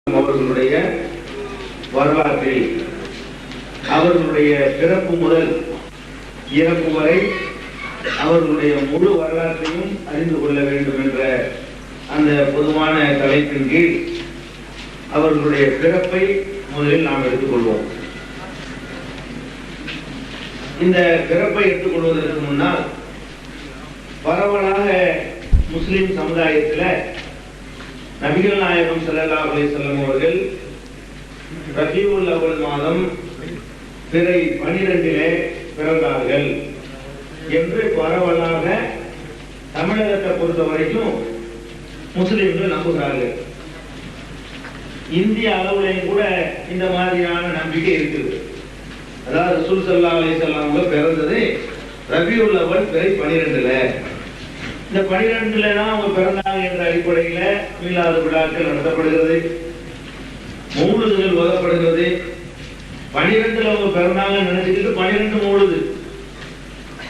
அவர்களுடைய வரலாற்றில் அவர்களுடைய பிறப்பு முதல் இறப்பு வரை அவர்களுடைய முழு வரலாற்றையும் அறிந்து கொள்ள வேண்டும் என்ற அந்த பொதுவான தலைப்பின் கீழ் அவர்களுடைய பிறப்பை முதலில் நாம் எடுத்துக்கொள்வோம். இந்த பிறப்பை எடுத்துக்கொள்வதற்கு முன்னால் பரவலாக முஸ்லிம் சமுதாயத்தில் நபிகள் நாயகம் ஸல்லல்லாஹு அலைஹி வஸல்லம் அவர்கள் ரபியுல் அவ்வல் மாதம் பிறை 12 பிறந்தார்கள் என்று பரவலாக தமிழகத்தை பொறுத்த வரைக்கும் முஸ்லிம்கள் நம்புகிறார்கள். இந்திய அளவுலையும் கூட இந்த மாதிரியான நம்பிக்கை இருக்குது. அதாவது ரசூல் ஸல்லல்லாஹு அலைஹி வஸல்லம் அவங்க பிறந்தது ரபியுல் அவ்வல் பிறை 12. இந்த 12 தான் அவங்க பிறந்தாங்க என்ற அடிப்படையில் மீலாது விழாக்கள் நடத்தப்படுகிறது, மௌலுதுகள் ஓதப்படுகிறது. 12 அவங்க பிறந்தாங்கன்னு நினைச்சுக்கிட்டு 12 மௌலுது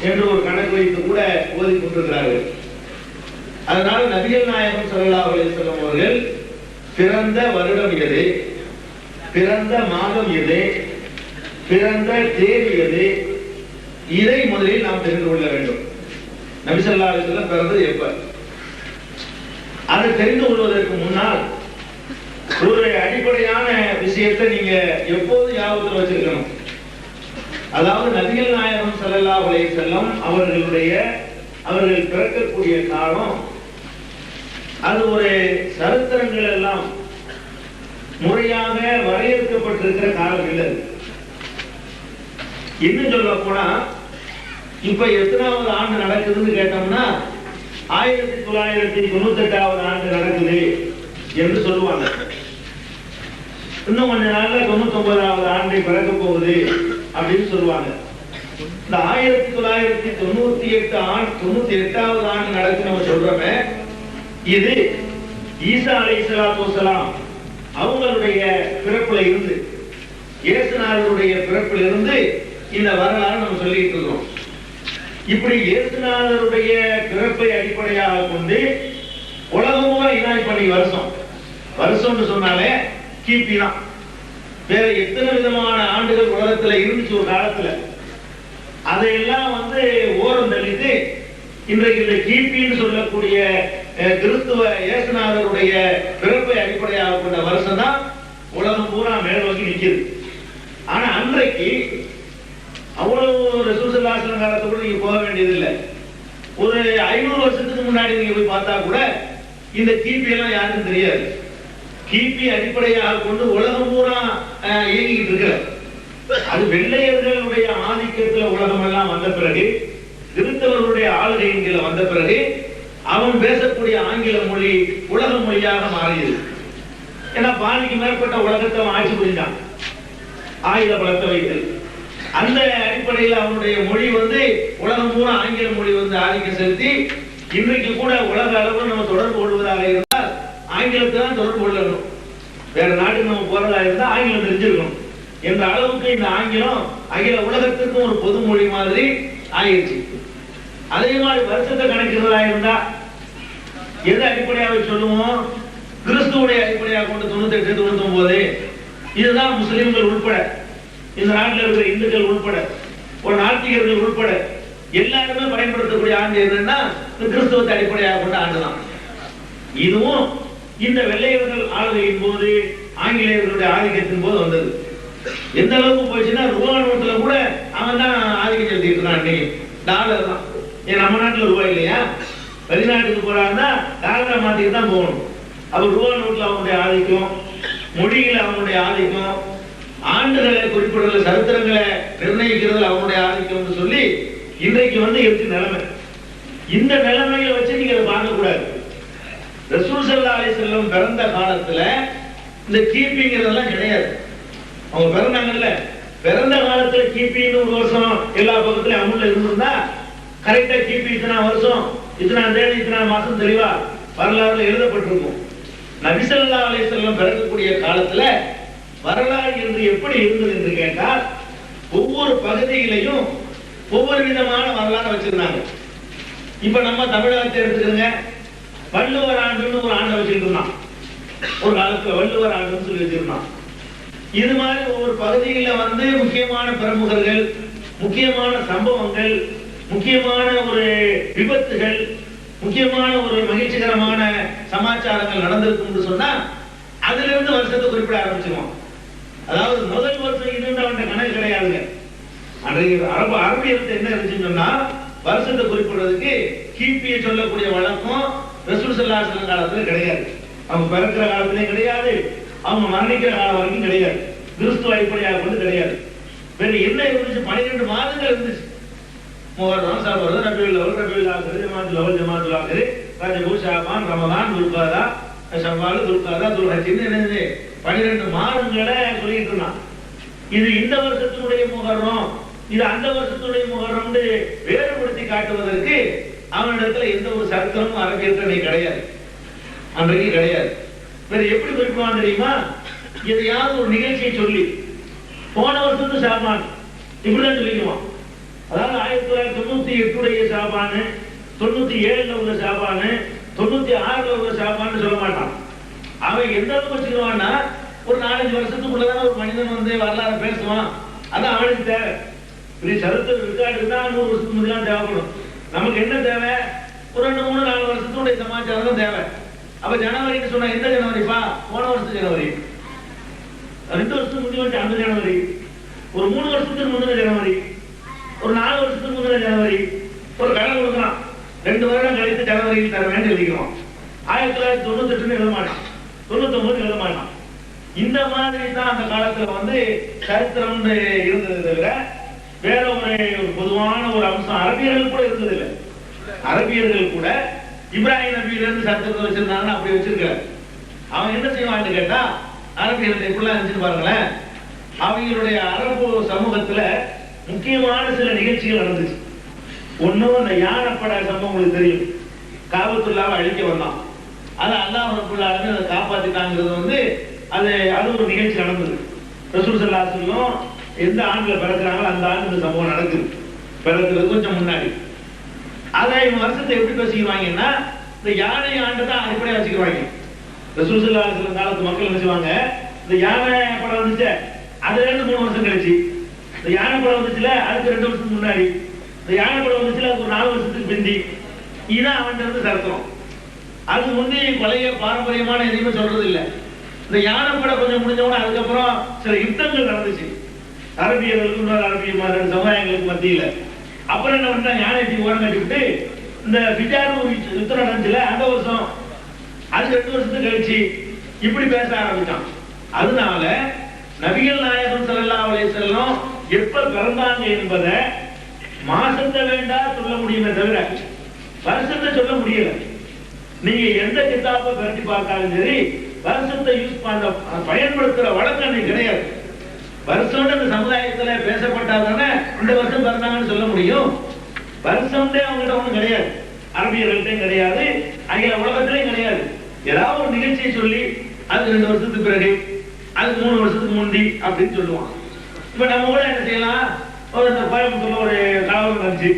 என்று ஒரு கணக்கு வைத்து கூட ஓதி கொண்டிருக்கிறார்கள். அதனால நபிகள் நாயகம் ஸல்லல்லாஹு அலைஹி வஸல்லம் அவர்கள் பிறந்த வருடம் எது, பிறந்த மாதம் எது, பிறந்த தேதி எது, இதை முதலில் நாம் தெரிந்து கொள்ள வேண்டும். நபி ஸல்லல்லாஹு அலைஹி வஸல்லம் பிறந்தது எப்ப? அதை தெரிந்து கொள்வதற்கு முன்னால் ஒரு அடிப்படையான விஷயத்தை நீங்க எப்போது ஞாபகத்தில் வச்சிருக்கணும். அதாவது நபிகள் நாயகம் ஸல்லல்லாஹு அலைஹி வஸல்லம் அவர்கள் பிறக்கக்கூடிய காலம் அது ஒரு சரித்திரங்கள் எல்லாம் முறையாக வரையறுக்கப்பட்டிருக்கிற காலம் இல்லை. இன்னும் சொல்ல போனா இப்ப எத்தனாவது ஆண்டு நடக்குதுன்னு கேட்டோம்னா 1998வது ஆண்டு நடக்குது என்று சொல்லுவாங்க. இன்னும் கொஞ்ச நாள்ல 99வது ஆண்டை பிறக்க போகுது அப்படின்னு சொல்லுவாங்க. இந்த 1998வது ஆண்டு நடக்குது நம்ம சொல்றோமே, இது ஈசா அலைஹிஸ்ஸலாத்து வஸ்ஸலாம் அவங்களுடைய பிறப்புல இருந்து, இயேசுநாதருடைய பிறப்புல இருந்து இந்த வரலாறு நம்ம சொல்லிட்டு இருக்கோம். இப்படி இயேசுநாதருடைய பிறப்பை அடிப்படையாக கொண்டு உலகமும் இனாய் பண்ணி வருஷம்னு சொன்னாலே கிபி தான். வேற எத்தனை விதமான ஆண்டுகள் உலகத்துல இருந்துச்சு ஒரு காலத்துல, அதையெல்லாம் ஓரம் தள்ளிட்டு இன்றைக்கு இந்த கிபின்னு சொல்லக்கூடிய கிறிஸ்துவ இயேசுநாதருடைய பிறப்பை அடிப்படையாக கொண்ட வருஷம் தான் உலகம் பூரா மேல் நோக்கி நிற்கிறது. ஆனா அன்றைக்கு அவ்வளவு ரசூல் ஸல்லல்லாஹு அலைஹி வஸல்லம் காலத்தை கூட நீங்க போக வேண்டியது இல்லை. ஒரு 500 வருஷத்துக்கு முன்னாடி நீங்க போய் பார்த்தா கூட இந்த கிபி எல்லாம் யாருக்கும் தெரியாது. கிபி அடிப்படையாக கொண்டு உலகம் பூரா இயங்கிட்டு இருக்கிற அது வெள்ளையர்களுடைய ஆதிக்கத்துல உலகம் எல்லாம் வந்த பிறகு, கிறிஸ்தவர்களுடைய ஆளுகையின் கீழ வந்த பிறகு அவன் பேசக்கூடிய ஆங்கில மொழி உலக மொழியாக மாறியது. ஏன்னா பாதிக்கு மேற்பட்ட உலகத்தை ஆட்சி புரிஞ்சான் ஆயுத பலத்தை வைத்து. அந்த அடிப்படையில் அவனுடைய மொழி உலகம் பூரா ஆங்கில மொழி ஆதிக்கம் செலுத்தி இன்றைக்கு கூட உலக அளவில் நம்ம தொடர்பு கொள்வதாக இருந்தால் ஆங்கிலத்தை தான் தொடர்பு கொள்ளணும். வேற நாட்டுக்கு நம்ம போறதா இருந்தால் ஆங்கிலம் தெரிஞ்சிருக்கணும் என்ற அளவுக்கு இந்த ஆங்கிலம் அகில உலகத்திற்கும் ஒரு பொது மொழி மாதிரி ஆயிடுச்சு. அதே மாதிரி வருஷத்தை கணக்கிறதா இருந்தா எதை அடிப்படையாக சொல்லுவோம்? கிறிஸ்துவோடைய அடிப்படையாக கொண்டு 98, 99 இதுதான் முஸ்லிம்கள் உட்பட, இந்த நாட்டில் இருக்கிற இந்துக்கள் உட்பட, ஒரு நாத்திகர்கள் உட்பட எல்லாருமே பயன்படுத்தக்கூடிய ஆண்டு என்னன்னா கிறிஸ்துவத்தை அடிப்படையாக கொண்ட ஆண்டுதான். இதுவும் இந்த வெள்ளையர்கள் ஆளுகையின் போது, ஆங்கிலேயர்களுடைய ஆதிக்கத்தின் போது வந்தது. எந்த அளவுக்கு போயிடுச்சுன்னா ரூபா நோட்டுல கூட அவன் தான் ஆதிக்கம் செலுத்திட்டு இருக்கான். இன்னைக்கு டாலர் தான். ஏன் நம்ம நாட்டுல ரூபாய் இல்லையா? வெளிநாட்டுக்கு போறாங்கன்னா டாலரை மாத்திட்டு தான் போகணும். அப்ப ரூபா நோட்டுல அவனுடைய ஆதிக்கம், மொழிகளை அவனுடைய ஆதிக்கம், ஆண்டுகளை குறிப்பிடுற சரித்திரங்களை நிர்ணயிக்கிறதுல அவனுடைய ஆதிக்கம் சொல்லி இன்றைக்கு எப்படி நிலைமை. இந்த நிலைமையை வச்சு நீங்க அதை பார்க்க கூடாது. ரசூல் ஸல்லல்லாஹு அலைஹி வஸல்லம் பிறந்த காலத்துல இந்த கிபிங்கிறதெல்லாம் கிடையாது. அவங்க பிறந்தாங்கல்ல, பிறந்த காலத்துல கிபின்னு ஒரு வருஷம் எல்லா பக்கத்துலயும் அமுல்ல இருந்திருந்தா கரெக்டா கிபி இத்தனை வருஷம், இத்தனை தேதி, இத்தனை மாசம் தெளிவா வரலாறுல எழுதப்பட்டிருக்கும். நபி ஸல்லல்லாஹு அலைஹி வஸல்லம் பிறக்கக்கூடிய காலத்துல வரலாறு என்று எப்படி இருந்தது என்று கேட்டால் ஒவ்வொரு பகுதியிலையும் ஒவ்வொரு விதமான வரலாறு வச்சிருந்தாங்க. இப்ப நம்ம தமிழகத்தை எடுத்துக்கிறோங்க, வள்ளுவர் ஆண்டுன்னு ஒரு ஆண்டை வச்சுக்கிட்டு இருந்தான். ஒரு காலத்துல வள்ளுவர் ஆண்டுன்னு சொல்லி வச்சிருந்தான். இது மாதிரி ஒவ்வொரு பகுதிகளில் வந்து முக்கியமான பிரமுகர்கள், முக்கியமான சம்பவங்கள், முக்கியமான ஒரு விபத்துகள், முக்கியமான ஒரு மகிழ்ச்சிகரமான சமாச்சாரங்கள் நடந்திருக்கும் சொன்னா அதுல இருந்து வருஷத்தை குறிப்பிட ஆரம்பிச்சிருவோம். அதாவது முதல் வருஷம் இதுன்ற கணக்கு கிடையாதுங்க. அன்றைய அரபியத்தை என்ன இருந்துச்சுன்னு சொன்னா வருஷத்தை குறிப்பிடுறதுக்கு கிபியை சொல்லக்கூடிய வழக்கம் ரசூல் ஸல்லல்லாஹு அலைஹி வஸல்லம் காலத்துல கிடையாது. அவங்க பிறக்கிற காலத்திலே கிடையாது, அவங்க மரணிக்கிற காலம் வரைக்கும் கிடையாது. கிறிஸ்துவ அடிப்படையாக கொண்டு கிடையாது. வேற என்ன இருந்துச்சு? 12 மாதங்கள் இருந்துச்சு. முஹர்ரம், சஃபர், ரபீஉல் அவ்வல், ரபீஉல் ஆகிர், ஜமாதுல் அவ்வல், ஜமாதுல் ஆகிர், ரஜப், ஷஅபான், ரமதான், துல்காதா, ஷவ்வால், துல்காதா, துல்ஹஜ்ஜின்னு என்னது 12 மாதங்களை சொல்லிட்டு இருந்தான். இது இந்த வருஷத்தினுடைய முஹர்ரம், இது அந்த வருஷத்துடைய முஹர்ரம்னு வேறுபடுத்தி காட்டுவதற்கு அவனிடத்துல எந்த ஒரு சட்டமும் அரபியத்தில் கிடையாது, அன்றைக்கு கிடையாது. வேற எப்படி குறிப்பான் தெரியுமா? எதையாவது ஒரு நிகழ்ச்சியை சொல்லி போன வருஷத்து ஷாபான் இப்படிதான் சொல்லிக்குவான். அதாவது 1998 ஷாபான், 97 உள்ள ஷாபான், 96 உள்ள ஷாபான் சொல்ல மாட்டான். அவன் எந்த அளவுக்கு வச்சுக்குவான்னா ஒரு 4-5 வருஷத்துக்குள்ளதான ஒரு மனிதன் வந்து வரலாறு பேசுவான். அதான் அவனுக்கு தேவை. இப்படி சரித்திர ரெக்கார்டு தான் 100 வருஷத்துக்கு முன்னாடி தேவைப்படும். நமக்கு என்ன தேவை? ஒரு 2-3-4 வருஷத்துடைய சமாச்சாரம் தான் தேவை. அப்ப ஜனவரின்னு சொன்னா எந்த ஜனவரிப்பா? போன வருஷம் ஜனவரி. 2 வருஷத்துக்கு முன்னாடி அந்த ஜனவரி, ஒரு 3 வருஷத்துக்கு முந்தின ஜனவரி, ஒரு 4 வருஷத்துக்கு முந்தின ஜனவரி. ஒரு கடன் கொடுக்கலாம், 2 வருடம் கழித்து ஜனவரியில் தர வேண்டும் எழுதிக்கிறோம். 1998 எழுத மாட்டான், 99 எழுத மாட்டான். இந்த மாதிரி தான் அந்த காலத்துல வந்து சரித்திரம் இருந்தது தவிர வேற ஒரு பொதுவான ஒரு அம்சம் அரபியர்கள் கூட இருந்ததில்லை. அரபியர்கள் கூட இப்ராஹிம் நபியில இருந்து சரித்திரத்தை வச்சிருந்தாங்கன்னு அப்படி வச்சிருக்காரு. அவன் என்ன செய்வான்னு கேட்டா, அரபியர்கள் எப்படிலாம் இருந்துச்சு பாருங்களேன். அவங்களுடைய அரபு சமூகத்துல முக்கியமான சில நிகழ்ச்சிகள் நடந்துச்சு. ஒன்னும் அந்த யானைப்பட சம்பவம் உங்களுக்கு தெரியும். காபத்துல்லாவை அழிக்க வந்தான், அது அல்லாஹ் ரப்பல் ஆலமீன் அதை காப்பாத்திட்டாங்கிறது வந்து அது ஒரு நிகழ்ச்சி நடந்தது. ரசூல் ஸல்லல்லாஹு அலைஹி வஸல்லம் எந்த ஆண்டுல பிறக்கிறாங்களோ அந்த ஆண்டு இந்த சம்பவம் நடக்குது. பிறக்கிறது கொஞ்சம் முன்னாடி. அதை வருஷத்தை எப்படி பேசிக்குவாங்கன்னா இந்த யானை ஆண்டு தான் அடிப்படையா வச்சுக்குவாங்க. ரசூல் ஸல்லல்லாஹு அலைஹி வஸல்லம் காலத்து மக்கள் என்ன செய்வாங்க, இந்த யானை படம் வந்துச்சு அதுல இருந்து 3 வருஷம் கழிச்சு, இந்த யானை படம் வந்துச்சுல அதுக்கு 2 வருஷத்துக்கு முன்னாடி, இந்த யானை படம் வந்துச்சுல அதுக்கு ஒரு 4 வருஷத்துக்கு பிந்தி, இதான் அவன்கிட்ட இருந்து சரித்திரம். அது முந்தைய பழைய பாரம்பரியமான எதுவுமே சொல்றது இல்லை. இந்த யானை படம் கொஞ்சம் முடிஞ்சவன அதுக்கப்புறம் சில யுத்தங்கள் நடந்துச்சு அரபியர்களுக்கு இன்னொரு அரபிய சமுதாயங்களுக்கு மத்தியில. அப்புறம் என்ன பண்ணா, யானை ஓரம் கட்டி விட்டு இந்த பிஜாரு யுத்தம் நடந்துச்சுல அந்த வருஷம், அது 2 வருஷத்துக்கு கழிச்சு இப்படி பேச ஆரம்பிச்சான். அதனால நபிகள் நாயகம் ஸல்லல்லாஹு அலைஹி வஸல்லம் எப்ப பிறந்தாங்க என்பதை மாசத்தை வேண்டா சொல்ல முடியுமே தவிர வருஷத்தை சொல்ல முடியல. நீங்க எந்த கிதாபை பரட்டி பார்த்தாலும் சரி வருஷத்தை யூஸ் பண்ண பயன்படுத்துற வழக்கம் கிடையாது. வருஷம் அந்த சமுதாயத்துல பேசப்பட்டாதானே இந்த வருஷம் பிறந்தாங்கன்னு சொல்ல முடியும். வருஷம்டே அவங்ககிட்ட ஒண்ணும் கிடையாது, அரபியர்கள்ட்டையும் கிடையாது, அகில உலகத்திலையும் கிடையாது. ஏதாவது ஒரு நிகழ்ச்சியை சொல்லி அதுக்கு 2 வருஷத்துக்கு பிறகு, அதுக்கு 3 வருஷத்துக்கு முந்தி அப்படின்னு சொல்லுவான். இப்ப நம்ம கூட என்ன செய்யலாம், ஒரு கோயம்புத்தூர்ல ஒரு கலவரம் நடந்துச்சு,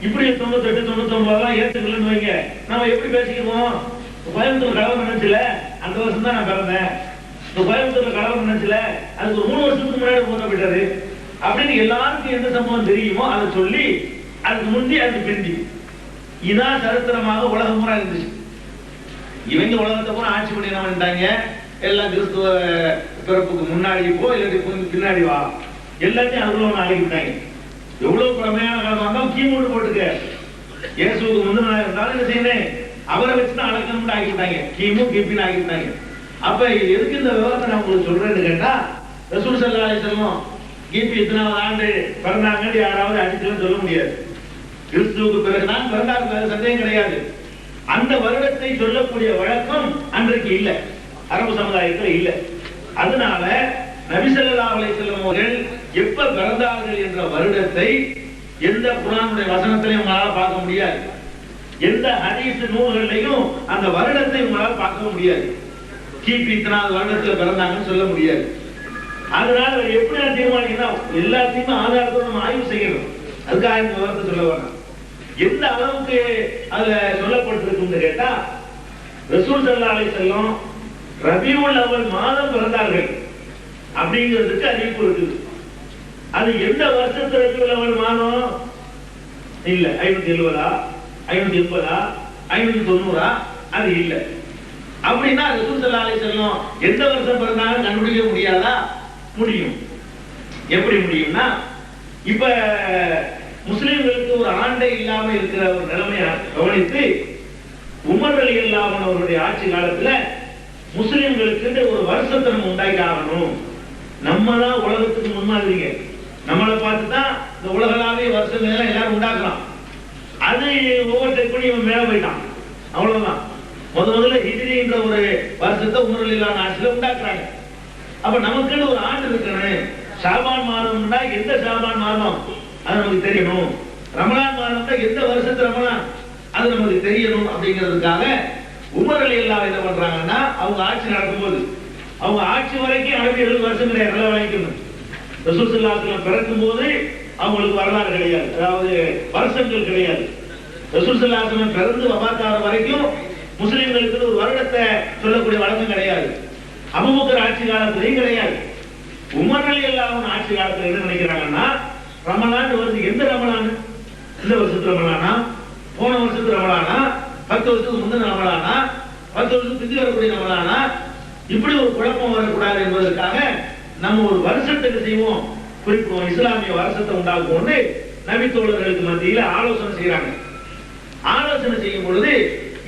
இப்படி 98 99 ஏற்றுக்கலன்னு வைங்க, நம்ம எப்படி பேசிக்குவோம்? கோயம்புத்தூர் கலவரம் நடந்துச்சுல அந்த வருஷம் தான் நான் பிறந்தேன், இந்த கோயம்புத்தூர்ல கலவரம் நடந்துச்சுல அதுக்கு ஒரு 3 வருஷத்துக்கு முன்னாடி போன போயிட்டாரு அப்படின்னு எல்லாருக்கும் எந்த சம்பவம் தெரியுமோ அதை சொல்லி அதுக்கு முந்தி அதுக்கு பிந்தி, இதான் சரித்திரமாக உலகம் பூரா இருந்துச்சு. இவங்க உலகத்தை பூரா ஆட்சி பண்ணி என்ன பண்ணிட்டாங்க, எல்லாம் கிறிஸ்துவ பிறப்புக்கு முன்னாடி போ இல்லாட்டி பின்னாடி வா, எல்லாத்தையும் அதுக்குள்ள ஒன்று ஆகிவிட்டாங்க. எவ்வளவு பழமையான காலம் வந்தாலும் கீமூடு போட்டுக்க, இயேசுக்கு முந்தின இருந்தாலும் என்ன செய்யணும், அவரை வச்சுதான் அடக்கணும்னு ஆகிவிட்டாங்க, கிமு கிபின்னு ஆகிவிட்டாங்க. அப்ப எதுக்கு இந்த விவரத்தை நான் உங்களுக்கு சொல்றேன்னு கேட்டா, ரசூல் ஸல்லல்லாஹு அலைஹி வஸல்லம் கிபி எத்தனாவது ஆண்டு பிறந்தாங்கன்னு யாராவது அடிச்சுன்னு சொல்ல முடியாது. கிறிஸ்துவுக்கு பிறகுதான் பிறந்தாங்க, சந்தேகம் கிடையாது. அந்த வருடத்தை சொல்லக்கூடிய வழக்கம் அன்றைக்கு இல்லை, அரபு சமுதாயத்தில் இல்லை. அதனால நபி ஸல்லல்லாஹு அலைஹி வஸல்லம் அவர்கள் எப்ப பிறந்தார்கள் என்ற வருடத்தை எந்த குர்ஆனுடைய வசனத்திலையும் உங்களால் பார்க்க முடியாது, எந்த ஹதீஸ் நூல்களிலையும் அந்த வருடத்தை உங்களால் பார்க்க முடியாது. கிபி இத்தனாவது வருடத்தில் பிறந்தாங்கன்னு சொல்ல முடியாது. அதனால எப்படி நான் தீர்மானிக்கணும், எல்லாத்தையுமே ஆதாரத்தோட நம்ம ஆய்வு செய்யணும். அதுக்காக இந்த விவரத்தை சொல்ல வேணும். எந்த அளவுக்கு அதுல சொல்லப்பட்டிருக்குன்னு கேட்டா, ரசூல் ஸல்லல்லாஹு அலைஹி வஸல்லம் ரபியுல் அவல் மாதம் பிறந்தார்கள் அப்படிங்கிறதுக்கு அறிவிப்பு இருக்குது. அது எந்த வருஷத்து ரபியுல் அவல் மாதம் இல்ல, 570 580 590 அது இல்ல. அப்படின்னா ரசூல் ஸல்லல்லாஹு அலைஹி வஸல்லம் எந்த வருஷம் பிறந்தாலும் கண்டுபிடிக்க முடியாதா? முடியும். எப்படி முடியும்னா, இப்ப முஸ்லிம்களுக்கு ஒரு ஆண்டை இல்லாம இருக்கிற ஒரு நிலைமையை கவனித்து உமர் ரலியல்லாஹு அன்ஹு அவருடைய ஆட்சி காலத்துல முஸ்லிம்களுக்கு ஒரு வருஷத்தை நம்ம உண்டாக்கி ஆகணும். நம்ம தான் உலகத்துக்கு முன்மாதிரிங்க. நம்மளை பார்த்து தான் இந்த உலகளாவிய வருஷங்கள் எல்லாம் எல்லாரும் உண்டாக்கலாம். அது ஒவ்வொருத்தர் பண்ணி இவன் மேல போயிட்டான், அவ்வளவுதான். முதல்ல ஹிஜ்ரின்ற ஒரு வருஷத்தை உமர் ரலியல்லாஹு அன்ஹு ஆட்சியில உண்டாக்குறாங்க. அப்ப நமக்குன்னு ஒரு ஆண்டு இருக்கணும். ஷாபான் மாதம்னா எந்த ஷாபான் மாதம் அது நமக்கு தெரியணும். ரமலான் மாதம்னா எந்த வருஷத்து ரமலான் அது நமக்கு தெரியணும். அப்படிங்கிறதுக்காக உமர் ரலியல்லாஹு அன்ஹு என்ன பண்றாங்கன்னா, அவங்க ஆட்சி நடக்கும்போது அவங்க ஆட்சி வரைக்கும் அரபி 70 வருஷம் கிடையாது, எல்லாம் வாங்கிக்கணும். ரசூல் ஸல்லல்லாஹு அலைஹி வஸல்லம் பிறக்கும் போது அவங்களுக்கு வரலாறு கிடையாது, அதாவது வருஷங்கள் கிடையாது. ரசூல் ஸல்லல்லாஹு அலைஹி வஸல்லம் பிறந்து வஃபாத்தார வரைக்கும் முஸ்லிம்களுக்கு ஒரு வருடத்தை சொல்லக்கூடிய வழக்கம் கிடையாது. அபூபக்கர் ஆட்சி காலத்திலையும் கிடையாது. உமர் ரலியல்லாஹு அன்ஹு ஆட்சி காலத்துல என்ன நினைக்கிறாங்கன்னா, ரமலான் வருது. எந்த ரமலான்? இந்த வருஷத்து ரமலானா, போன வருஷத்து ரமலானா, 10 வருஷத்துக்கு முந்தின ரமலானா, 10 வருஷத்துக்கு பிந்தி வரக்கூடிய ரமலானா, இப்படி ஒரு குழப்பம் வரக்கூடாது என்பதற்காக நம்ம ஒரு வருஷத்துக்கு செய்வோம், குறிப்பிடுவோம், இஸ்லாமிய வருஷத்தை உண்டாக்குவோம்னு நபி தோழர்களுக்கு மத்தியில ஆலோசனை செய்யறாங்க. ஆலோசனை செய்யும் பொழுது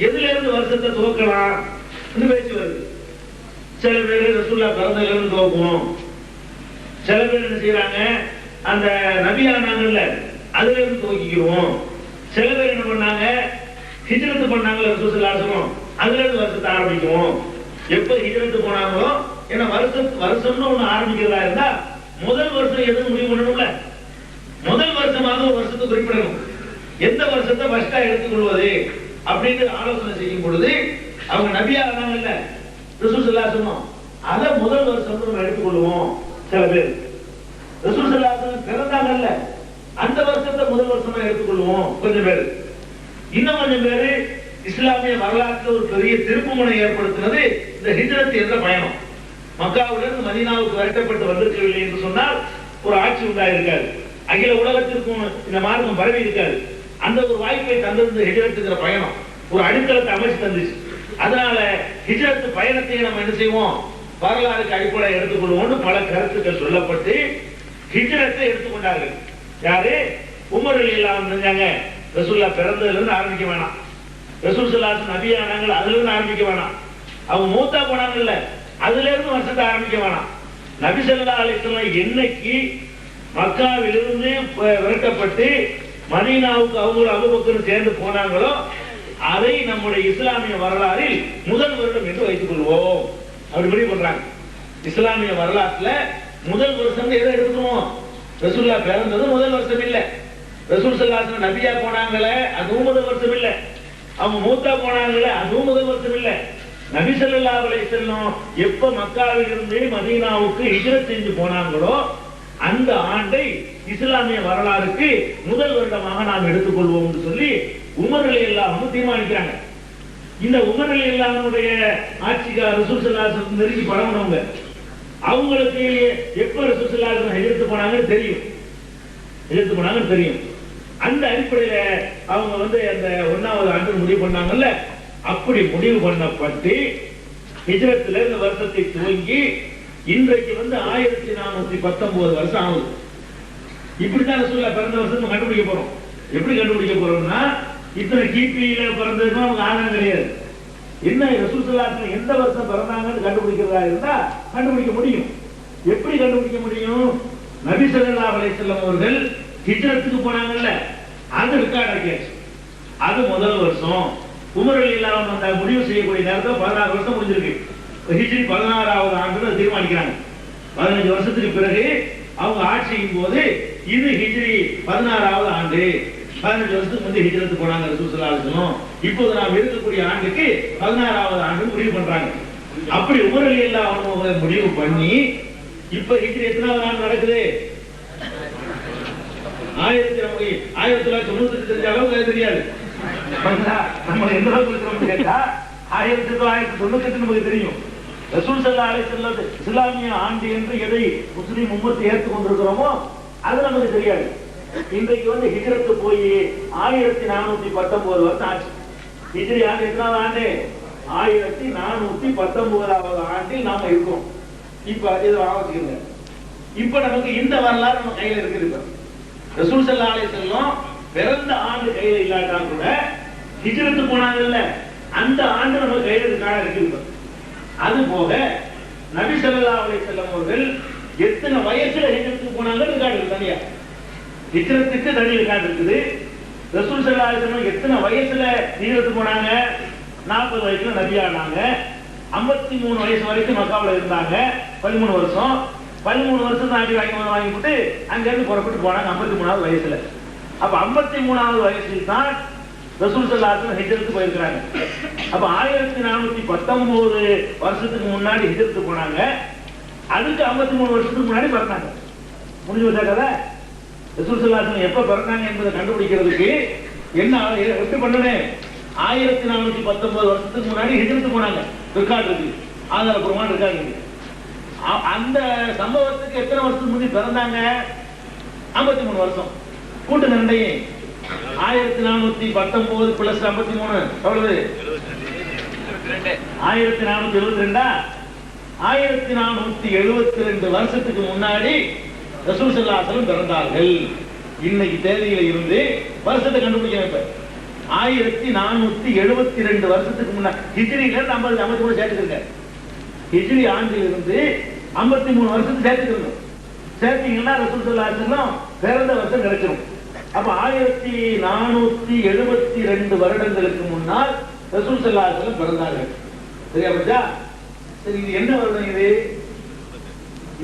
எதுல இருந்து வருஷத்தை துவக்கலாம் பேச்சு வருது. சில பேர் ரசூலுல்லாஹ் பிறந்ததுல இருந்து துவக்குவோம், சில பேர் என்ன செய்யறாங்க, அந்த நபியானாங்கல்ல அதுல இருந்து துவக்கிக்குவோம், சில பேர் என்ன பண்ணாங்க, ஹிஜ்ரத் பண்ணாங்கல்ல ரசூல் ஸல்லல்லாஹு அலைஹி வஸல்லம் அதுல இருந்து வருஷத்தை ஆரம்பிக்குவோம். எப்ப ஹிஜ்ரத் போனாங்களோ, ஏன்னா வருஷம்னு ஒண்ணு ஆரம்பிக்கிறதா இருந்தா முதல் வருஷம் எதுவும் முடிவு பண்ணணும்ல, முதல் வருஷமாக ஒரு வருஷத்தை குறிப்பிடணும். எந்த வருஷத்தை ஃபர்ஸ்டா எடுத்துக்கொள்வது அப்படின்னு ஆலோசனை செய்யும் பொழுது அவங்க நபியா ஆனாங்கல்ல ரசூல் ஸல்லல்லாஹு அலைஹி வஸல்லம் அத முதல் வருஷம் நம்ம எடுத்துக்கொள்வோம். சில பேர் ரசூல் ஸல்லல்லாஹு அலைஹி வஸல்லம் பிறந்தாங்கல்ல அந்த வருஷத்தை முதல் வருஷமா எடுத்துக்கொள்வோம் கொஞ்சம் பேர். இன்னும் கொஞ்சம் பேர் இஸ்லாமிய வரலாற்றில் ஒரு பெரிய திருப்புமுனை ஏற்படுத்தினது இந்த ஹிஜ்ரத் என்ற பயணம். மக்காவிலிருந்து மதீனாவுக்கு விரட்டப்பட்டு வந்திருக்கவில்லை என்று சொன்னால் ஒரு ஆட்சி உண்டாயிருக்காது, அகில உலகத்திற்கும் இந்த மார்க்கம் பரவி இருக்காது. அந்த ஒரு வாய்ப்பை தந்திருந்த ஹிஜ்ரத்துங்கிற பயணம் ஒரு அடித்தளத்தை அமைச்சு தந்துச்சு. அதனால ஹிஜ்ரத் பயணத்தை நம்ம என்ன செய்வோம், வரலாறுக்கு அடிப்படை எடுத்துக்கொள்வோம்னு பல கருத்துக்கள் சொல்லப்பட்டு ஹிஜ்ரத்தை எடுத்துக்கொண்டார்கள். யாரு? உமர் ரலியல்லாஹு அன்ஹு செஞ்சாங்க. ரசூலுல்லாஹ் பிறந்ததுல இருந்து ஆரம்பிக்க வேணாம், ரசூல் ஸல்லல்லாஹு அலைஹி வஸல்லம் நபியானாங்க அதுல இருந்து ஆரம்பிக்க வேணாம், அவங்க மூத்தா போனாங்கல்ல அதுல இருந்து வருஷத்தை ஆரம்பிக்க வேணாம். நபி ஸல்லல்லாஹு அலைஹி வஸல்லம் என்னைக்கு மக்காவிலிருந்து விரட்டப்பட்டு மதீனாவுக்கு அவங்க அபூபக்கர் சேர்ந்து போனாங்களோ அதை நம்முடைய இஸ்லாமிய வரலாறில் முதல் வருடம் என்று வைத்துக் கொள்வோம் அப்படி முடிவு பண்றாங்க. இஸ்லாமிய வரலாற்றுல முதல் வருஷம் எதை எடுக்கணும், ரசூலுல்லாஹ் பிறந்தது முதல் வருஷம் இல்ல, ரசூல் ஸல்லல்லாஹு அலைஹி வஸல்லம் நபியா போனாங்களே அதுவும் முதல் வருஷம் இல்ல, அவங்க மூத்தா போனாங்களே அதுவும் முதல் வருஷம் இல்ல. நபி ஸல்லல்லாஹு அலைஹி வஸல்லம் எப்ப மக்காவிலிருந்து மதீனாவுக்கு ஹிஜ்ரத் செஞ்சு போனாங்களோ அந்த ஆண்டை இஸ்லாமிய வரலாறுக்கு முதல் வருடமாக நாம் எடுத்துக்கொள்வோம் என்று சொல்லி உமர் ரலியல்லாஹு அன்ஹு தீர்மானிக்கிறாங்க. இந்த உமர் ரலியல்லாஹு அன்ஹுடைய ஆட்சிக்கு ரசூல் ஸல்லல்லாஹு அலைஹி வஸல்லம் நெருங்கி பழகுனவங்க, அவங்களுக்கு எப்ப ரசூல் ஸல்லல்லாஹு அலைஹி வஸல்லம் ஹிஜ்ரத் போனாங்கன்னு தெரியும், ஹிஜ்ரத் போனாங்கன்னு தெரியும். அந்த அடிப்படையில அவங்க அந்த 1வது ஆண்டு முடிவு பண்ணாங்கல்ல, அப்படி முடிவு பண்ணப்பட்டு ஹிஜ்ரத்துல இந்த வருஷத்தை துவங்கி இன்றைக்கு 1419 வருஷம் ஆகுது. இப்படிதான் ரசூலுல்லாஹ் பிறந்த வருஷம் கண்டுபிடிக்க போறோம். எப்படி கண்டுபிடிக்க போறோம்னா, இத்தனை கிபியில பிறந்ததுன்னா அவங்க ஆதாரம் கிடையாது. என்ன ரசூல் ஸல்லல்லாஹு அலைஹி வஸல்லம் எந்த வருஷம் பிறந்தாங்கன்னு கண்டுபிடிக்கிறதா இருந்தா கண்டுபிடிக்க முடியும். எப்படி கண்டுபிடிக்க முடியும்? நபி ஸல்லல்லாஹு அலைஹி வஸல்லம் அவர்கள் ஹிஜ்ரத்துக்கு போனாங்கல்ல அது ரெக்கார்ட் ஆக்கியாச்சு, அது முதல் வருஷம். உமர் ரலியல்லாஹு அன்ஹு அந்த முடிவு செய்யக்கூடிய நேரத்தில் 16 வருஷம் முடிஞ்சிருக்கு. ஹிஜ்ரி 16வது ஆண்டு தீர்மானிக்கிறாங்க. 15 வருஷத்துக்கு பிறகு அவங்க ஆட்சியின் போது இது ஹிஜ்ரி 16வது ஆண்டு, 15 வருஷத்துக்கு முந்தைய ஹிஜ்ரத் போனாங்க ரசூல் ஸல்லல்லாஹு அலைஹி வஸல்லம். இப்போது நாம் இருக்கக்கூடிய ஆண்டுக்கு 16வது ஆண்டு முடிவு பண்றாங்க. அப்படி உமர் ரலியல்லாஹு அன்ஹு முடிவு பண்ணி இப்ப ஹிஜ்ரி எத்தனாவது ஆண்டு நடக்குது? 1998 தெரிஞ்ச அளவுக்கு தெரியாது. நம்ம எந்த அளவுக்கு இருக்கிறோம் கேட்டா 1998 நமக்கு தெரியும். ரசூல் ஸல்லல்லாஹு அலைஹி வஸல்லம் இஸ்லாமிய ஆண்டு என்று எதை முஸ்லிம் உம்மத்து ஏற்றுக் கொண்டிருக்கிறோமோ அது நமக்கு தெரியாது. இன்றைக்கு வந்து ஹிஜ்ரத்து போய் 1419 வருஷம் ஆச்சு. ஹிஜ்ரி ஆண்டு எத்தனாவது ஆண்டு? 1419வது ஆண்டில் நாம இருக்கோம். இப்ப இது ஆவச்சுக்கங்க. இப்ப நமக்கு இந்த வரலாறு நம்ம கையில இருக்குது. ரசூல் ஸல்லல்லாஹு அலைஹி வஸல்லம் பிறந்த ஆண்டு கையில இல்லாட்டா கூட ஹிஜ்ரத்து போனாங்கல்ல அந்த ஆண்டு நம்ம கையில இருக்காக இருக்குது. அது போக நபி ஸல்லல்லாஹு அலைஹி வஸல்லம் அவர்கள் எத்தனை வயசுல ஹிஜ்ரத்துக்கு போனாங்க இருக்காங்க தனியா. ஹிஜ்ரத்துக்கு தனி இருக்காங்க இருக்குது. ரசூல் ஸல்லல்லாஹு அலைஹி வஸல்லம் எத்தனை வயசுல ஹிஜ்ரத்துக்கு போனாங்க? 40 வயசுல நபி ஆனாங்க. 53 வயசு வரைக்கும் மக்காவுல இருந்தாங்க. 13 வருஷம் 13 வருஷம் நாட்டி வாங்கிவிட்டு அங்க இருந்து புறப்பட்டு போனாங்க 53வது வயசுல. அப்ப 53வது வயசில் தான் ரசூல் ஸல்லல்லாஹு அலைஹி வஸல்லம் ஹிஜ்ரத்துக்கு போயிருக்காங்க. அப்ப 1419 வருஷத்துக்கு முன்னாடி ஹிஜ்ரத்துக்கு போனாங்க. அதுக்கு 53 வருஷத்துக்கு முன்னாடி பிறந்தாங்க. முடிஞ்சு வச்சா கதை. ரசூல் ஸல்லல்லாஹு அலைஹி வஸல்லம் எப்ப பிறந்தாங்க என்பதை கண்டுபிடிக்கிறதுக்கு என்ன எப்படி பண்ணணும்? 1419 வருஷத்துக்கு முன்னாடி ஹிஜ்ரத்துக்கு போனாங்க. ரெக்கார்ட் இருக்கு, ஆதாரபூர்வமான ரெக்கார்ட் இருக்கு. அந்த சம்பவத்துக்கு எத்தனை வருஷத்துக்கு முன்னாடி பிறந்தாங்க? 53 வருஷம். கூட்டுங்க ரெண்டையும். 1419 பிளஸ் 53 எவ்வளவு? 1472. 1472 வருஷத்துக்கு முன்னாடி ரசூல் ஸல்லல்லாஹு அலைஹி வஸல்லம் பிறந்தார்கள். இன்னைக்கு தேதியில இருந்து வருஷத்தை கண்டுபிடிக்கணும். இப்ப 1472 வருஷத்துக்கு முன்னாடி ஹிஜ்ரியில 53 சேர்த்துக்கிறீங்க. ஹிஜ்ரி ஆண்டில் இருந்து 53 வருஷத்துக்கு சேர்த்துக்கணும். சேர்த்தீங்கன்னா ரசூல் ஸல்லல்லாஹு அலைஹி வஸல்லம் பிறந்த வருஷம் கிடைச்சிடும். அப்ப 1472 வருடங்களுக்கு முன்னால் ரசூல் ஸல்லல்லாஹு அலைஹி வஸல்லம் பிறந்தார்கள். சரியா பச்சா? சரி, இது என்ன வருடம்? இது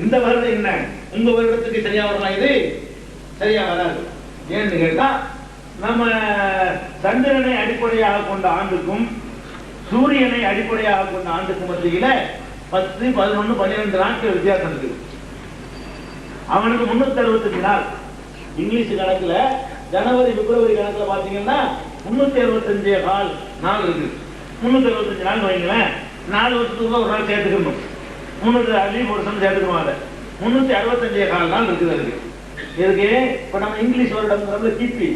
இந்த வருடம் என்ன? உங்க வருடத்துக்கு சரியா வருமா? இது சரியா வராது. ஏன்னு கேட்டா நம்ம சந்திரனை அடிப்படையாக கொண்ட ஆண்டுக்கும் சூரியனை அடிப்படையாக கொண்ட ஆண்டுக்கும் மத்தியில 10, 11, 12 நாட்கள் வித்தியாசம் இருக்கு. அவனுக்கு 365 நாள். இங்கிலீஷ் கணக்குல ஜனவரி பிப்ரவரி கணக்குல பாத்தீங்கன்னா 365 நாள் இருக்கு. 365 நாள் வைங்களேன். 4 வருஷத்துக்கு ஒரு நாள் சேர்த்துக்கணும். 300 வருஷம் சேர்த்துக்குவாங்க. 365 நாள் இருக்குது அதுக்கு. இதுக்கு இப்ப நம்ம இங்கிலீஷ் வருடம் கிபி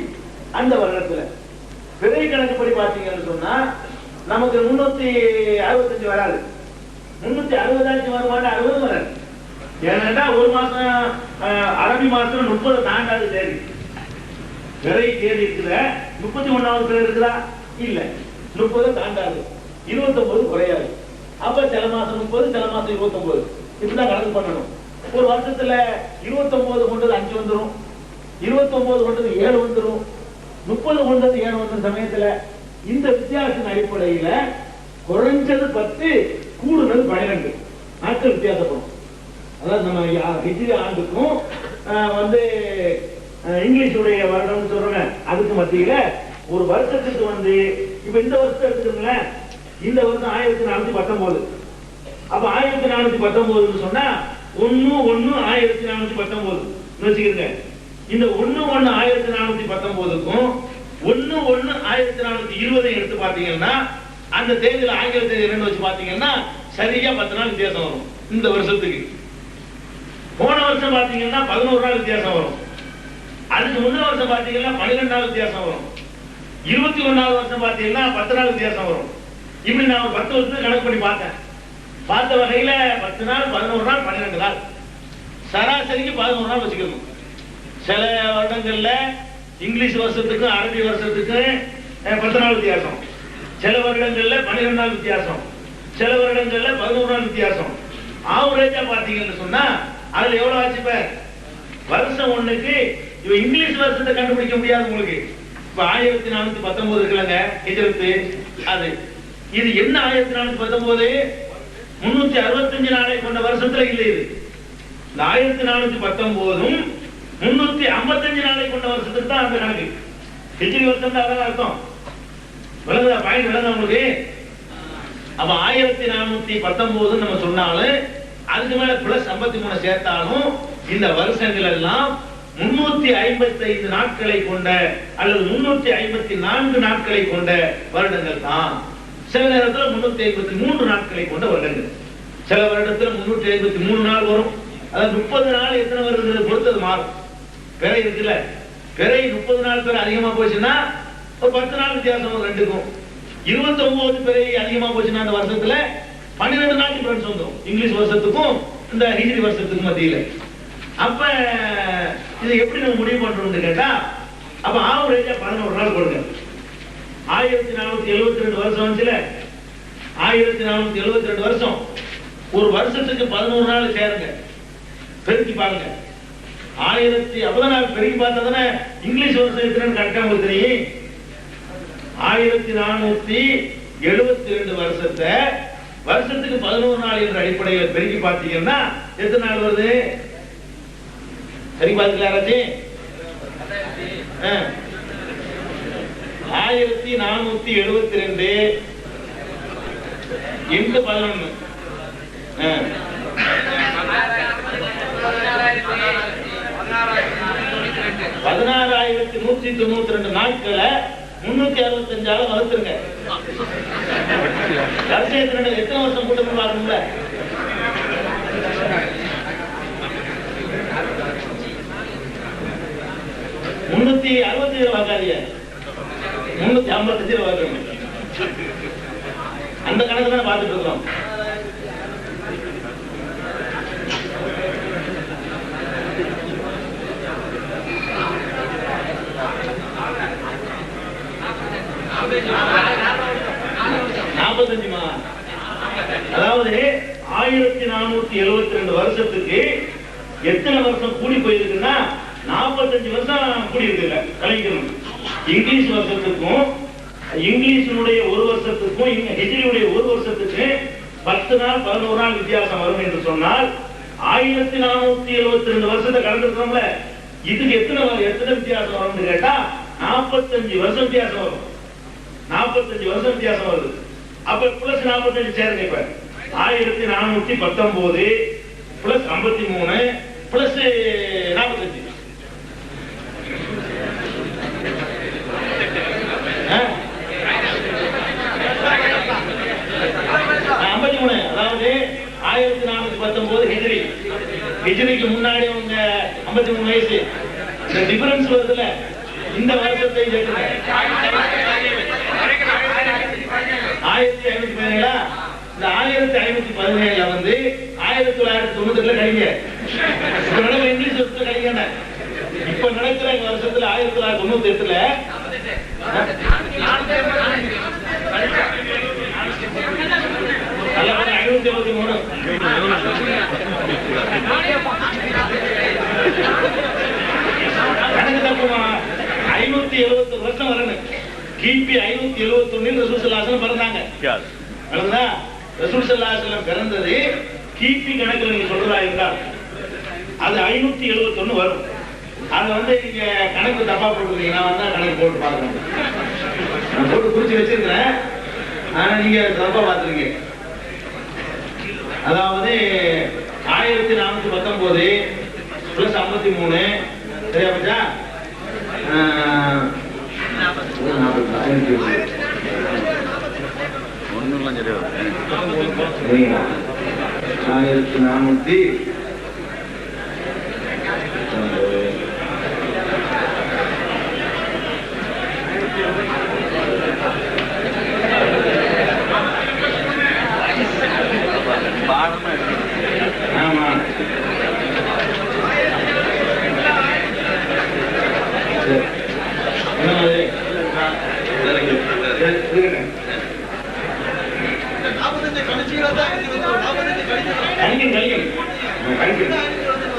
அந்த வருடத்துல பிறை கணக்குப்படி பாத்தீங்கன்னு சொன்னா நமக்கு 365 வராது. 360 வருமானம் 60 வராது. ஏன்னா ஒரு மாசம் அரபி மாசம் 30 தாண்டாது தேதி. பிறை தேதி இருக்குல்ல 31வது பிறை இருக்குதா? இல்ல, 30 தாண்டாது. 29 குறையாது. அப்ப சில மாசம் 30, சில மாசம் 29 இப்படிதான் கணக்கு பண்ணணும். ஒரு வருஷத்துல 29 கொண்டது 5 வந்துடும், 29 கொண்டது 7 வந்துடும், 30 கொண்டது 7 வந்துடும். சமயத்துல இந்த வித்தியாசத்தின் அடிப்படையில குறைஞ்சது 10, கூடுதல் 12 நாட்கள் வித்தியாசப்படும். அதாவது நம்ம ஹிஜ்ரி ஆண்டுக்கும் வந்து இங்கிலீஷுடைய வருடம் சொல்றோங்க அதுக்கு மத்தியில ஒரு வருஷத்துக்கு வந்து இப்ப இந்த வருஷம் எடுத்துக்கோங்களேன். இந்த வருஷம் 1419. அப்ப 1419 சொன்னா 1/1/1419 வச்சுக்கிறீங்க. இந்த 1/1/1419க்கும் 1/1/1420 எடுத்து பாத்தீங்கன்னா அந்த தேதியில ஆங்கில தேதி 2 வச்சு பாத்தீங்கன்னா சரியா 10 நாள் வித்தியாசம் வரும். இந்த வருஷத்துக்கு போன வருஷம் பாத்தீங்கன்னா 11 நாள் வித்தியாசம் வரும். அதுக்கு முந்தின வருஷம் பாத்தீங்கன்னா 12 நாள் வித்தியாசம் வரும். 21வது வருஷம் பாத்தீங்கன்னா 10 நாள் வித்தியாசம் வரும். இப்படி நான் 10 வருஷத்துக்கு கணக்கு பண்ணி பார்த்தேன். பார்த்த வகையில 10 நாள், 11 நாள், 12 நாள், சராசரிக்கு 11 நாள் வச்சுக்கணும். சில வருடங்கள்ல இங்கிலீஷ் வருஷத்துக்கும் அரபி வருஷத்துக்கும் 10 நாள் வித்தியாசம், சில வருடங்கள்ல 12 நாள் வித்தியாசம், சில வருடங்கள்ல 11 நாள் வித்தியாசம். ஆவரேஜா பாத்தீங்கன்னு சொன்னா அதுல எவ்வளவு ஆச்சு? வருஷம் ஒண்ணுக்கு இப்ப இங்கிலீஷ் வருஷத்தை கண்டுபிடிக்க முடியாது உங்களுக்கு. இப்ப 1419 இருக்குல்லங்க ஹிஜ்ரத்து, அது இது என்ன 1419? 365 நாளை கொண்ட வருஷத்துல இல்லை. இது இந்த 1419ம் 355 நாளை கொண்ட வருஷத்துக்கு தான் அந்த கணக்கு. ஹிஜ்ரி வருஷம் தான் அதான் அர்த்தம். விளங்குதா? பாயிண்ட் விளங்குதா உங்களுக்கு? அப்ப 1419 நம்ம சொன்னாலும் அதுக்கு மேல பிளஸ் 53 சேர்த்தாலும் இந்த வருஷங்கள் எல்லாம் 355 நாட்களை கொண்ட அல்லது 354 நாட்களை கொண்ட வருடங்கள் தான். சில நேரத்தில் 353 நாட்களை கொண்ட வருடங்கள். சில வருடத்துல 353 நாள் வரும். அதாவது 30 நாள் எத்தனை வருதுங்கிறத பொறுத்து அது மாறும். பிறை இருக்குல்ல, பிறை 30 நாள் பிறை அதிகமா போச்சுன்னா ஒரு 10 நாள் வித்தியாசம் வரும் ரெண்டுக்கும். 29 பிறை அதிகமா போச்சுன்னா அந்த வருஷத்துல 12 நாள் டிஃபரன்ஸ் வந்துடும் இங்கிலீஷ் வருஷத்துக்கும் இந்த ஹிஜ்ரி வருஷத்துக்கும் மத்தியில. அப்ப இதை எப்படி நம்ம முடிவு பண்றோம்னு கேட்டா, அப்ப ஆவரேஜா 11 நாள் கொடுங்க. 1472 வருஷம் வந்துச்சுல, 1472 வருஷம், ஒரு வருஷத்துக்கு 11 நாள் சேருங்க, பெருக்கி பாருங்க. 1000 பெருக்கி பார்த்தா தானே இங்கிலீஷ் வருஷம் எத்தனை கரெக்டா உங்களுக்கு தெரியும். 1472 வருஷத்தை வருஷத்துக்கு 11 நாள் என்ற அடிப்படையில் பெருக்கி பார்த்தீங்கன்னா எத்தனை நாள் வருது? சரி பார்த்துக்கலாச்சு. 1472 into 11 16,192 நாட்களை 365 வளர்த்துருங்க. எத்தனை வருஷம் கூட்டம் பாருங்க. 360 வாக்காதிய 355 வாக்கணும். அந்த கணக்கு தான் பார்த்துட்டு இருக்கோம். அதாவது 1472 வருஷத்துக்கு எத்தனை வருஷம் கூடி போயிருக்குன்னா 45 வருஷம் கூடி இருக்குல்ல கலைக்கணும். இங்கிலீஷ் வருஷத்துக்கும் இங்கிலீஷனுடைய ஒரு வருஷத்துக்கும் ஹிஜ்ரியுடைய ஒரு வருஷத்துக்கு 10 நாள் 11 நாள் வித்தியாசம் வரும் என்று சொன்னால் 1472 வருஷத்தை கடந்திருக்கோம்ல, இதுக்கு எத்தனை வித்தியாசம் வரும்னு கேட்டா 45 வருஷம் வித்தியாசம் வரும். 45 வருஷம் வித்தியாசம் வருது. அப்ப பிளஸ் 45 சேருங்க. இப்ப 1419 பிளஸ் 53 பிளஸ் 45 53. அதாவது 1419 ஹிஜ்ரி, ஹிஜ்ரிக்கு முன்னாடி உங்க 53 வயசு. இந்த டிஃபரன்ஸ் வருதுல, இந்த வருஷத்தை சேர்த்துங்க. 1517 இந்த 1517 வந்து 1998 கழிங்க. இப்ப நடக்கிற இங்கிலீஷ் வருஷத்துல கழிங்க. இப்ப நடக்கிற வருஷத்துல 1998 573 கணக்கு தப்புமா. 570 வருஷம் வரணும். கிபி 571 ரசூல் ஸல்லல்லாஹு அலைஹி வஸல்லம் பிறந்தாங்க. ரசூல் ஸல்லல்லாஹு அலைஹி வஸல்லம் பிறந்தது கிபி கணக்குல நீங்க சொல்றதா இருந்தா அது 571 வரும். அது வந்து நீங்க கணக்கு தப்பா போட்டுருக்கீங்க. நான் வந்தா கணக்கு போட்டு பாக்குறேன். நான் போட்டு குறிச்சு வச்சிருக்கிறேன். ஆனா நீங்க தப்பா பாத்துருக்கீங்க. அதாவது 1419 பிளஸ் 53 சரியா பச்சா? 1400 ஆமா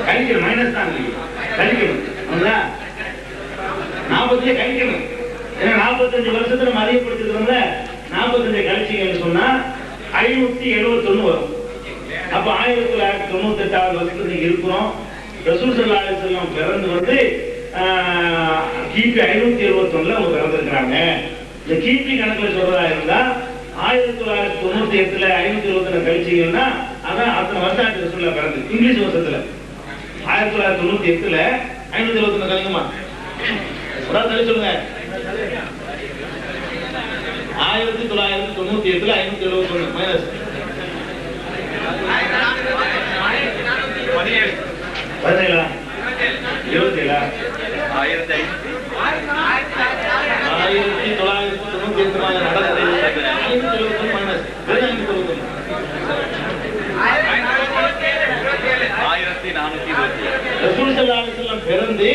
கழிக்கணும். மைனஸ் தான் கழிக்கணும். 40 கழிக்கணும். ஏன்னா 45 வருஷத்துல நம்ம அதிகப்படுத்திருக்கிறோம்ல, 45 கழிச்சிங்கன்னு சொன்னா 571 வரும். அப்ப 1998 வருஷத்துல நீங்க இருக்கிறோம். ரசூல் ஸல்லல்லாஹு அலைஹி வஸல்லம் பிறந்து வந்து கிபி 571 அவங்க பிறந்திருக்கிறாங்க. இந்த கிபி கணக்குல சொல்றதா இருந்தா 1998 521 கழிச்சீங்கன்னா அதான் அத்தனை வருஷம் ஆச்சு ரசூலுல்லாஹ் பிறந்து. இங்கிலீஷ் வருஷத்துல 1998 521 கழிக்குமா? தள்ளி சொல்லுங்க. 1998 571 மைனஸ் 17 27 1998 நடந்தது. ரசூல் ஸல்லல்லாஹு அலைஹி வஸல்லம் பிறந்து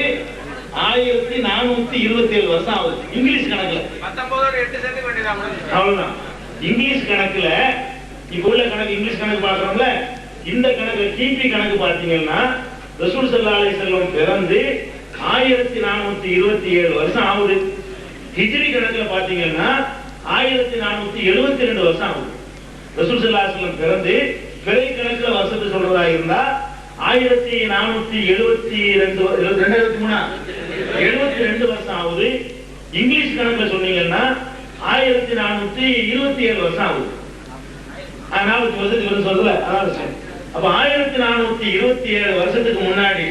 1427 வருஷம் ஆகுது. இங்கிலீஷ் கணக்குல 19 சேர்த்து வேண்டியதான். அவ்வளவுதான். இங்கிலீஷ் கணக்குல இப்ப உள்ள கணக்கு இங்கிலீஷ் கணக்கு பாக்குறோம்ல, இந்த கணக்கு கிபி கணக்கு பார்த்தீங்கன்னா ரசூல் ஸல்லல்லாஹு அலைஹி வஸல்லம் பிறந்து 1427 வருஷம் ஆகுது. ஹிஜ்ரி கணக்குல பாத்தீங்கன்னா 1472 வருஷம் ஆகுது. ரசூல் ஸல்லல்லாஹு அலைஹி வஸல்லம் பிறந்து பிறை கணக்குல வருஷத்தை சொல்றதா இருந்தா 1472 வருஷம் ஆகுது. இங்கிலீஷ் கணக்குல சொன்னீங்கன்னா 1427 வருஷம் ஆகுது. 40 வருஷத்துக்கு சொல்றல, அதாவது அப்ப 1427 வருஷத்துக்கு முன்னாடி,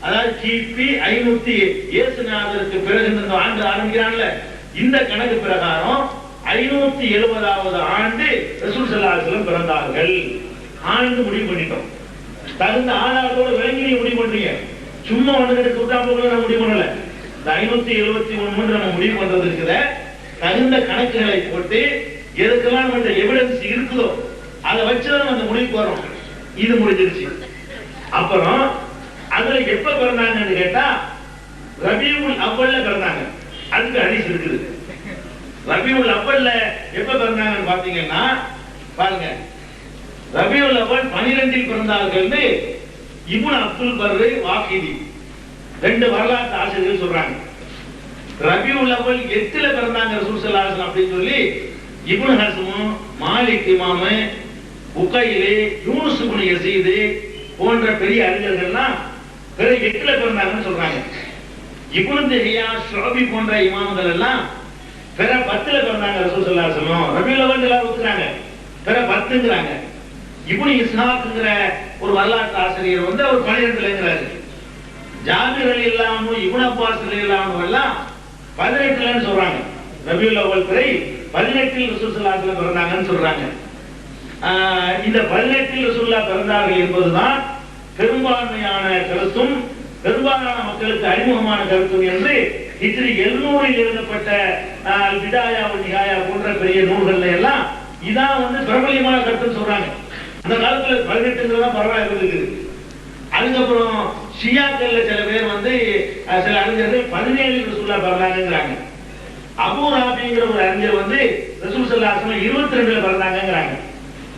அதாவது கிபி 500 இயேசுநாதருக்கு பிறகு இந்த ஆண்டு ஆரம்பிக்கிறான்ல, இந்த கணக்கு பிரகாரம் 570வது ஆண்டு ரசூல் ஸல்லல்லாஹு அலைஹி வஸல்லம் பிறந்தார்கள். ஆண்டு முடிவு பண்ணிட்டோம். தகுந்த ஆதாரத்தோட விளங்கி நீங்க முடிவு பண்றீங்க. சும்மா ஒன்று கூட்டாம்போக்குல நம்ம முடிவு பண்ணல. இந்த 571 நம்ம முடிவு பண்றது இருக்குத, தகுந்த கணக்குகளை போட்டு எதுக்கெல்லாம் நம்ம எவிடன்ஸ் இருக்குதோ அதை வச்சுதான் நம்ம முடிவுக்கு வரோம். இது முடிஞ்சிருச்சு. அப்புறம் அதுல எப்ப பிறந்தாங்கன்னு கேட்டா ரபியுல் அவ்வல்ல பிறந்தாங்க. அதுக்கு ஹதீஸ் இருக்குது. ரபியுல் அவ்வல்ல எப்ப பிறந்தாங்கன்னு பாத்தீங்கன்னா பாருங்க, ரபியுல் அவ்வல் 12 பிறந்தார்கள்னு இப்னு அப்துல் பர்ரு வாகிதி 2 வரலாற்று ஆசிரியர்கள் சொல்றாங்க. ரபியுல் அவ்வல் 8 பிறந்தாங்க ரசூல் ஸல்லல்லாஹு அலைஹி வஸல்லம் அப்படின்னு சொல்லி இப்னு ஹஸ்ம், மாலிக் இமாம், உகைலி, யூனுஸ் இப்னு யஸீத் போன்ற பெரிய அறிஞர்கள்லாம் பிற 8 பிறந்தாங்கன்னு சொல்றாங்க. இப்னு தஹியா, ஷுஅபி போன்ற இமாம்கள் எல்லாம் பிற 10 பிறந்தாங்க ரசூல் ஸல்லல்லாஹு அலைஹி வஸல்லம். ரபியுல் அவ்வல் எல்லாரும் ஒத்துறாங்க, பிற 10ங்கறாங்க. இப்னு இஸ்ஹாக்ங்கற ஒரு வரலாற்று ஆசிரியர் வந்து அவர் 12ங்கிறாரு. ஜாபிர் ரலியல்லாஹு அன்ஹு, இப்னு அப்பாஸ் ரலியல்லாஹு அன்ஹு எல்லாம் 18ன்னு சொல்றாங்க. ரபியுல் அவ்வல் பிறை 18 ரசூல் ஸல்லல்லாஹு அலைஹி வஸல்லம் பிறந்தாங்கன்னு சொல்றாங்க. இந்த 18 ரசூலுல்லாஹ் பிறந்தார்கள் என்பதுதான் பெரும்பான்மையான கருத்தும் பெரும்பாலான மக்களுக்கு அறிமுகமான கருத்தும் என்று ஹிஜ்ரி 700 எழுதப்பட்ட அல் பிதாயா வல் நிஹாயா போன்ற பெரிய நூல்கள்ல எல்லாம் இதான் வந்து பிரபலியமான கருத்துன்னு சொல்றாங்க. அந்த காலத்துல 18ங்கிறதா பரவாயில்லை இருக்குது. அதுக்கப்புறம் ஷியாக்கள்ல சில பேர் வந்து சில அறிஞர்கள் 17 ரசூலுல்லாஹ் பிறந்தாங்கங்கறாங்க. அபூ ராபிங்கிற ஒரு அறிஞர் வந்து ரசூல் ஸல்லல்லாஹு அலைஹி வஸல்லம் 22ல பிறந்தாங்கங்கறாங்க.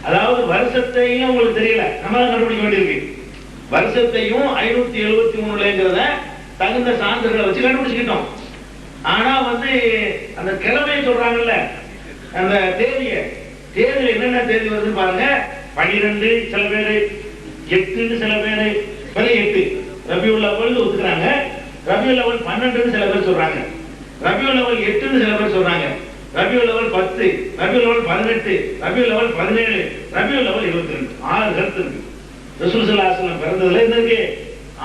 அதாவது வருஷத்தையும் உங்களுக்கு தெரியல, நம்ம தான் கண்டுபிடிக்க வேண்டியிருக்கு. வருஷத்தையும் 573ங்கிறத தகுந்த சான்றுகளை வச்சு கண்டுபிடிச்சிட்டோம். ஆனா வந்து அந்த கிழமையை சொல்றாங்கல்ல, அந்த தேதியில என்னென்ன தேதி வருதுன்னு பாருங்க. 12 சில பேரு, 8 சில பேரு, 8 ரபியுல் அவ்வல் ஒத்துக்கிறாங்க. ரபியுல் அவ்வல் 12 சில பேர் சொல்றாங்க. ரபியுல் அவ்வல் 8 சில பேர் சொல்றாங்க. ரபியுல் அவ்வல் 10, ரபியுல் அவ்வல் 18, ரபியுல் அவ்வல் 17, ரபியுல் அவ்வல் 22. 6 கருத்து இருக்கு. ரசூல் ஸல்லல்லாஹு அலைஹி வஸல்லம் பிறந்ததுல இருக்கு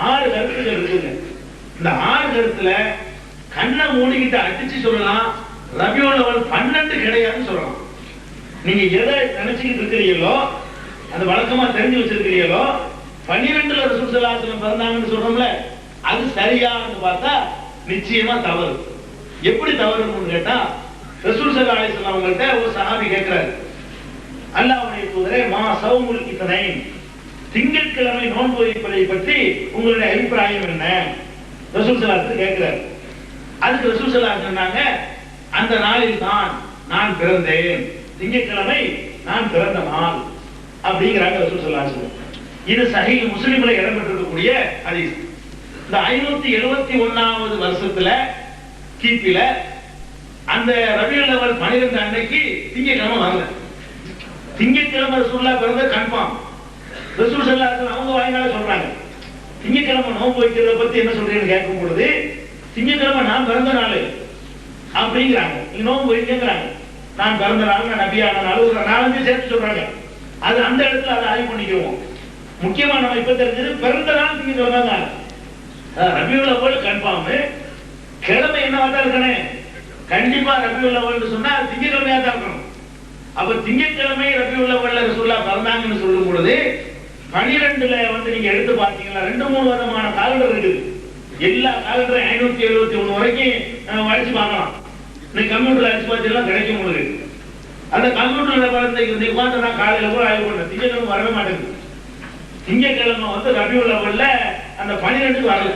6 கருத்துகள் இருக்குங்க. இந்த 6 கருத்துல கண்ணை மூடிக்கிட்டு அடிச்சு சொல்லலாம், ரபியுல் அவ்வல் 12 கிடையாதுன்னு சொல்லலாம். நீங்க எதை நினைச்சுக்கிட்டு இருக்கிறீங்களோ, அந்த வழக்கமா தெரிஞ்சு வச்சிருக்கிறீங்களோ, 12ல ரசூல் ஸல்லல்லாஹு அலைஹி வஸல்லம் பிறந்தாங்கன்னு சொல்றோம்ல, அது சரியான்னு பார்த்தா நிச்சயமா தவறு. எப்படி தவறுன்னு கேட்டா, ரசூல் ஸல்லல்லாஹு அலைஹி வஸல்லம் அவங்கள்ட்ட ஒரு சஹாபி கேட்கிறாரு, அல்லாஹ்வுடைய தூதரே, மா சௌமுல் இத்னைன், திங்கட்கிழமை நோன்பு வைப்பதை பற்றி உங்களுடைய அபிப்பிராயம் என்ன? ரசூல் ஸல்லல்லாஹு அலைஹி வஸல்லம் கேட்கிறாரு. அதுக்கு ரசூல் ஸல்லல்லாஹு அலைஹி வஸல்லம் சொன்னாங்க, அந்த நாளில் தான் நான் பிறந்தேன், திங்கட்கிழமை நான் பிறந்த நாள் அப்படிங்கிறாங்க ரசூல் ஸல்லல்லாஹு அலைஹி வஸல்லம். இது சஹீஹ் முஸ்லிம்ல இடம்பெற்றிருக்கக்கூடிய ஹதீஸ். இந்த 571வது வருஷத்துல கிபில அந்த ரபியுல் அவ்வல் 12 அன்னைக்கு திங்கட்கிழமை வரல. திங்கட்கிழமை ரசூலுல்லாஹ் பிறந்த கன்ஃபார்ம். ரசூல் ஸல்லல்லாஹு அலைஹி வஸல்லம் அவங்க வாயினால சொல்றாங்க, திங்கட்கிழமை நோன்பு வைக்கிறத பத்தி என்ன சொல்றீங்கன்னு கேட்கும் பொழுது, திங்கட்கிழமை நான் பிறந்த நாள் அப்படிங்கிறாங்க. நீங்க நோன்பு வைக்கிறாங்க, நான் பிறந்த நாள், நான் நபியான நாள், ஒரு 4-5 சேர்த்து சொல்றாங்க. அது அந்த இடத்துல அதை ஆய்வு பண்ணிக்குவோம். முக்கியமா நம்ம இப்ப தெரிஞ்சது பிறந்த நாள் திங்கட்கிழமை தான். ரபியுல் அவ்வல் கன்ஃபார்ம். கிழமை என்னவா தான் இருக்கணும், கண்டிப்பா ரபியுல் அவ்வல் சொன்னா திங்கட்கிழமையா தான் இருக்கணும். அப்ப திங்கட்கிழமை ரபியுல் அவ்வல்ல ரசூலுல்லாஹ் பிறந்தாங்கன்னு சொல்லும் பொழுது 12ல வந்து நீங்க எடுத்து பார்த்தீங்கன்னா 2-3 விதமான காலண்டர் இருக்குது. எல்லா காலண்டரும் 571 வரைக்கும் அடிச்சு பார்க்கலாம். நீங்க கம்ப்யூட்டர்ல அடிச்சு பார்த்தீங்கன்னா கிடைக்கும் உங்களுக்கு. அந்த கம்ப்யூட்டர்ல பார்த்து இந்த உட்கார்ந்து நான் காலையில கூட ஆய்வு பண்ணேன். திங்கட்கிழமை வரவே மாட்டேங்குது. திங்கட்கிழமை வந்து ரபியுல் அவ்வல்ல அந்த 12க்கு வரல.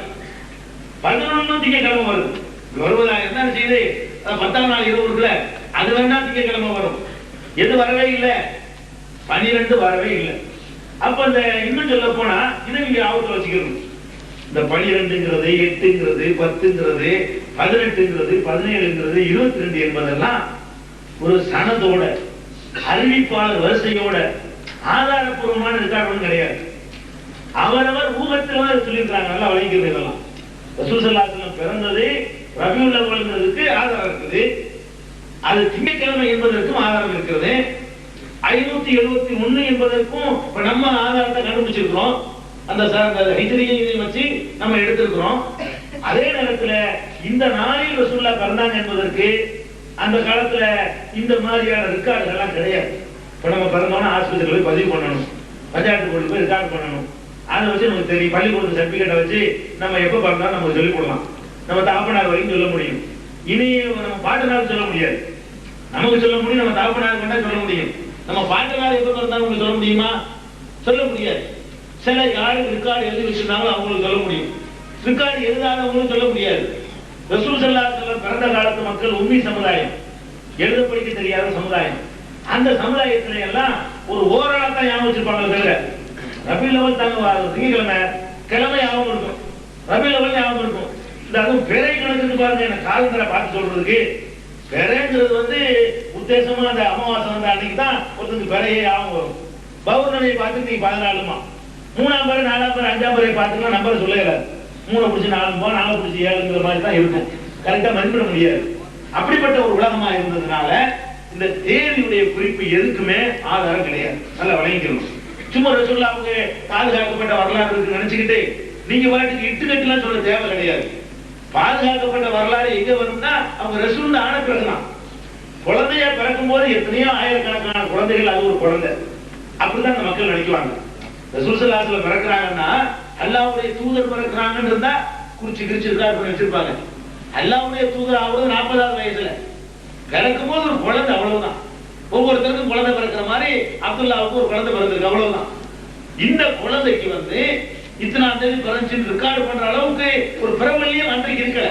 11 திங்கட்கிழமை வருது. வருவதா என்ன செய்யுது? 10ஆம் நாள் இரவு இருக்குல்ல, அது வேணா திங்கட்கிழமை வரும். எது வரவே இல்லை? 12 வரவே இல்லை. அப்ப இந்த இன்னும் சொல்ல போனா இதை நீங்க ஆபத்துல வச்சுக்கணும். இந்த 12ங்கிறது 8ங்கிறது 10ங்கிறது 18ங்கிறது 17ங்கிறது 22 என்பதெல்லாம் ஒரு சனதோட அறிவிப்பாளர் வரிசையோட ஆதாரப்பூர்வமான ரெக்கார்டு கிடையாது. அவரவர் ஊகத்தில் சொல்லியிருக்காங்க. நல்லா வழங்கிக்கிறது. இதெல்லாம் ரசூல் ஸல்லல்லாஹு அலைஹி வஸல்லம் பிறந்தது ரபியுல் அவ்வல்ங்கிறதுக்கு ஆதாரம் இருக்குது. அது திங்கட்கிழமை என்பதற்கும் ஆதாரம் இருக்கிறது. 571 என்பதற்கும் நம்ம ஆதாரத்தை கண்டுபிடிச்சிருக்கிறோம். அந்த ஹிஜ்ரியை வச்சு நம்ம எடுத்திருக்கிறோம். அதே நேரத்தில் இந்த நாளில் ரசூலுல்லாஹ் பிறந்தாங்க என்பதற்கு அந்த காலத்துல இந்த மாதிரியான ரெக்கார்டுகள் எல்லாம் கிடையாது. இப்ப நம்ம பிறந்தோம்னா ஆஸ்பத்திரியில் போய் பதிவு பண்ணணும், பஞ்சாயத்து போர்டு போய் ரெக்கார்டு பண்ணணும். அதை வச்சு நமக்கு தெரியும். பள்ளிக்கூடத்து சர்டிபிகேட்டை வச்சு நம்ம எப்ப பிறந்தாலும் நமக்கு சொல்லிக் கொடுக்கலாம். நம்ம தாப்பனார் வரைக்கும் சொல்ல முடியும். இனி நம்ம பாட்டனார் சொல்ல முடியாது. நமக்கு சொல்ல முடியும், நம்ம தாப்பனார் கொண்டா சொல்ல முடியும். நம்ம பாட்டனார் எப்ப பிறந்தாலும் சொல்ல முடியுமா? சொல்ல முடியாது. சில யாருக்கு ரெக்கார்டு எழுதி வச்சிருந்தாங்களோ அவங்களுக்கு சொல்ல முடியும். ரெக்கார்டு எழுதாதவங்களும் சொல்ல முடியாது. ரசூல் ஸல்லல்லாஹு அலைஹி வஸல்லம் பிறந்த காலத்து மக்கள் உம்மி சமுதாயம், எழுத படிக்க தெரியாத சமுதாயம். அந்த சமுதாயத்துல எல்லாம் ஒரு ஓரளத்தான் ஞாபகம் வச்சிருப்பாங்க. தவிர ரபியுல் அவ்வல் தாங்க திங்கட்கிழமை கிழமை ஞாபகம் இருக்கும், ரபியுல் அவ்வல் ஞாபகம் இருக்கும். இந்த அதுவும் பிறை கணக்குன்னு பாருங்க, எனக்கு காலண்டரை பார்த்து சொல்றதுக்கு. பிறைங்கிறது வந்து உத்தேசமா அந்த அமாவாசை வந்த அன்னைக்கு தான் ஒருத்தருக்கு பிறையே ஞாபகம் வரும். பௌர்ணமியை பார்த்து நீங்க 14மா 3ஆம் பேர் 4ஆம் பேர் 5ஆம் பேரை பார்த்துக்கலாம். நம்பரை சொல்லல. 3 பிடிச்சி 4 போ, 4 பிடிச்சி 7ங்கிற மாதிரி தான் இருக்கும். கரெக்டா மதிப்பிட முடியாது. அப்படிப்பட்ட ஒரு உலகமா இருந்ததுனால இந்த தேதியுடைய குறிப்பு எதுக்குமே ஆதாரம் கிடையாது. நல்லா வழங்கிக்கணும். சும்மா ரசூலுல்லாஹ்வுக்கு பாதுகாக்கப்பட்ட வரலாறு இருக்கு நினைச்சுக்கிட்டு நீங்க வாட்டுக்கு இட்டுக்கட்டுலாம் சொல்ல தேவை கிடையாது. பாதுகாக்கப்பட்ட வரலாறு எங்க வரும்னா அவங்க ரசூல் ஆன பிறகுதான். குழந்தையா பிறக்கும் போது எத்தனையோ ஆயிரக்கணக்கான குழந்தைகள் அது ஒரு குழந்தை அப்படிதான் அந்த மக்கள் நினைக்குவாங்க. ரசூல் ஸல்லல்லாஹு அலைஹி வஸல்லம் பிறக்கிறாங்கன்னா அல்லாஹ்வுடைய தூதர் பிறக்கிறாங்கன்னு இருந்தா குறிச்சு கிரிச்சிருக்காரு பண்ணி வச்சிருப்பாங்க. அல்லாஹ்வுடைய தூதர் ஆகுறது 40ஆவது வயசுல பிறக்கும் போது ஒரு குழந்தை, அவ்வளவுதான். ஒவ்வொருத்தருக்கும் குழந்தை பிறக்கிற மாதிரி அப்துல்லாவுக்கு ஒரு குழந்தை பிறந்திருக்கு, அவ்வளவுதான். இந்த குழந்தைக்கு வந்து இத்தனாம் தேதி பிறந்துச்சுன்னு ரெக்கார்டு பண்ற அளவுக்கு ஒரு பிரபல்யம் அன்றைக்கு இருக்கல.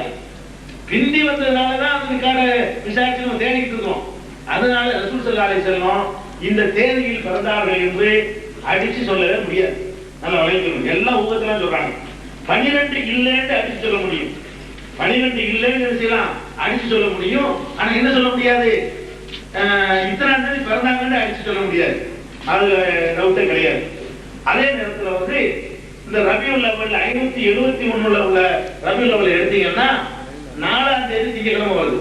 பிந்தி வந்ததுனாலதான் அந்த ரெக்கார்டை விசாரிச்சு நம்ம தேடிக்கிட்டு இருக்கோம். அதனால ரசூல் ஸல்லல்லாஹு அலைஹி வஸல்லம் இந்த தேதியில் பிறந்தார்கள் என்று அடிச்சு சொல்லவே முடியாது. நல்லா வளைக்கணும். எல்லா ஊகத்தெல்லாம் சொல்றாங்க. 12 இல்லைன்னு அடிச்சு சொல்ல முடியும். 12 இல்லைன்னு செய்யலாம், அடிச்சு சொல்ல முடியும். ஆனா என்ன சொல்ல முடியாது? இத்தனாம் தேதி பிறந்தாங்கன்னு அடிச்சு சொல்ல முடியாது. அது டவுட்டே கிடையாது. அதே நேரத்தில் வந்து இந்த ரபியுல் அவ்வல் 571 உள்ள ரபியுல் அவ்வல் எடுத்தீங்கன்னா 4ஆம் தேதி திங்கட்கிழமை வருது.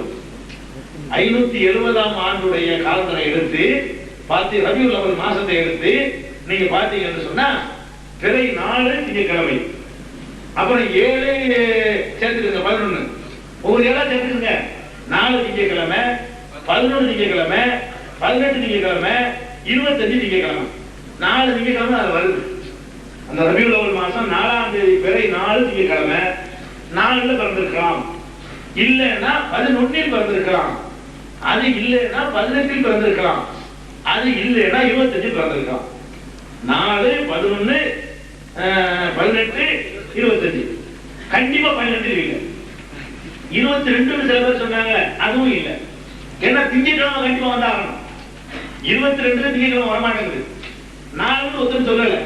570ஆம் ஆண்டுடைய காலத்தை எடுத்து பார்த்து ரபியுல் அவ்வல் மாசத்தை எடுத்து நீங்க பாத்தீங்கன்னு சொன்னா பிறை 4 திங்கட்கிழமை, அப்புறம் 7 சேர்த்துக்குங்க, 11 ஒவ்வொரு ஏழா சேர்த்துக்குங்க. 4 திங்கட்கிழமை, 11 திங்கட்கிழமை, 18 திங்கட்கிழமை, 25 திங்கட்கிழமை, 4 திங்கட்கிழமை அது வருது. அந்த ரபியுல் அவ்வல் மாசம் 4ஆம் தேதி பிறை 4 திங்கட்கிழமை, 4ல பிறந்திருக்கலாம். இல்லைன்னா 11 பிறந்திருக்கலாம். அது இல்லைன்னா 18 பிறந்திருக்கலாம். அது இல்லைன்னா 25 பிறந்திருக்கலாம். 4, 11, 18, 25. கண்டிப்பா 12 இல்லை. 22 சில பேர் சொன்னாங்க, அதுவும் இல்லை. ஏன்னா திங்கட்கிழமை கண்டிப்பா வந்தாகணும். 22 திங்கட்கிழமை வரமாட்டேங்குது. 4 ஒருத்தர் சொல்லல.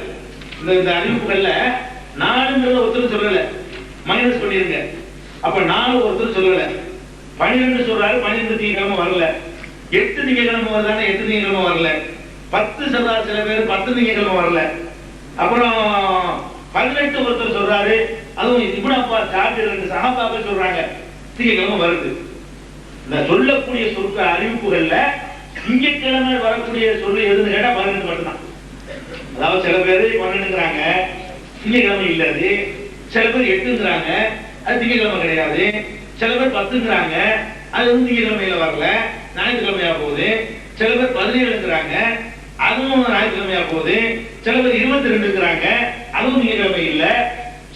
இந்த அறிவிப்புகள்ல 4 ஒருத்தர் சொல்லல, மைனஸ் பண்ணிருங்க. அப்ப 4 ஒருத்தர் சொல்லல. 12 சொல்றாரு, 12 திங்கட்கிழமை வரல. 8 திங்கட்கிழமை வருதானே, 8 திங்கட்கிழமை வரல. 10 சொல்றாரு சில பேர், 10 திங்கட்கிழமை வரல. அப்புறம் 18 ஒருத்தர் சொல்றாரு, அதுவும் இப்னு அப்பாஸ் தாபி 2 சஹாபாக்கள் சொல்றாங்க திங்கட்கிழமை வருது. இந்த சொல்லக்கூடிய சொற்க அறிவிப்புகள்ல திங்கட்கிழமை வரக்கூடிய சொல்லு எதுன்னு கேட்டா 18 மட்டும்தான். அதாவது சில பேர் 12ங்கிறாங்க, திங்கட்கிழமை இல்ல. அது சில பேர் 8ங்கிறாங்க, அது திங்கட்கிழமை கிடையாது. சில பேர் 10ங்கிறாங்க, அது வந்து திங்கட்கிழமையில வரல, ஞாயிற்றுக்கிழமையா போகுது. சில பேர் 17ங்கிறாங்க, அதுவும் ஞாயிற்றுக்கிழமையா போகுது. சில பேர் 22ங்கிறாங்க, அதுவும் திங்கக்கிழமை இல்ல.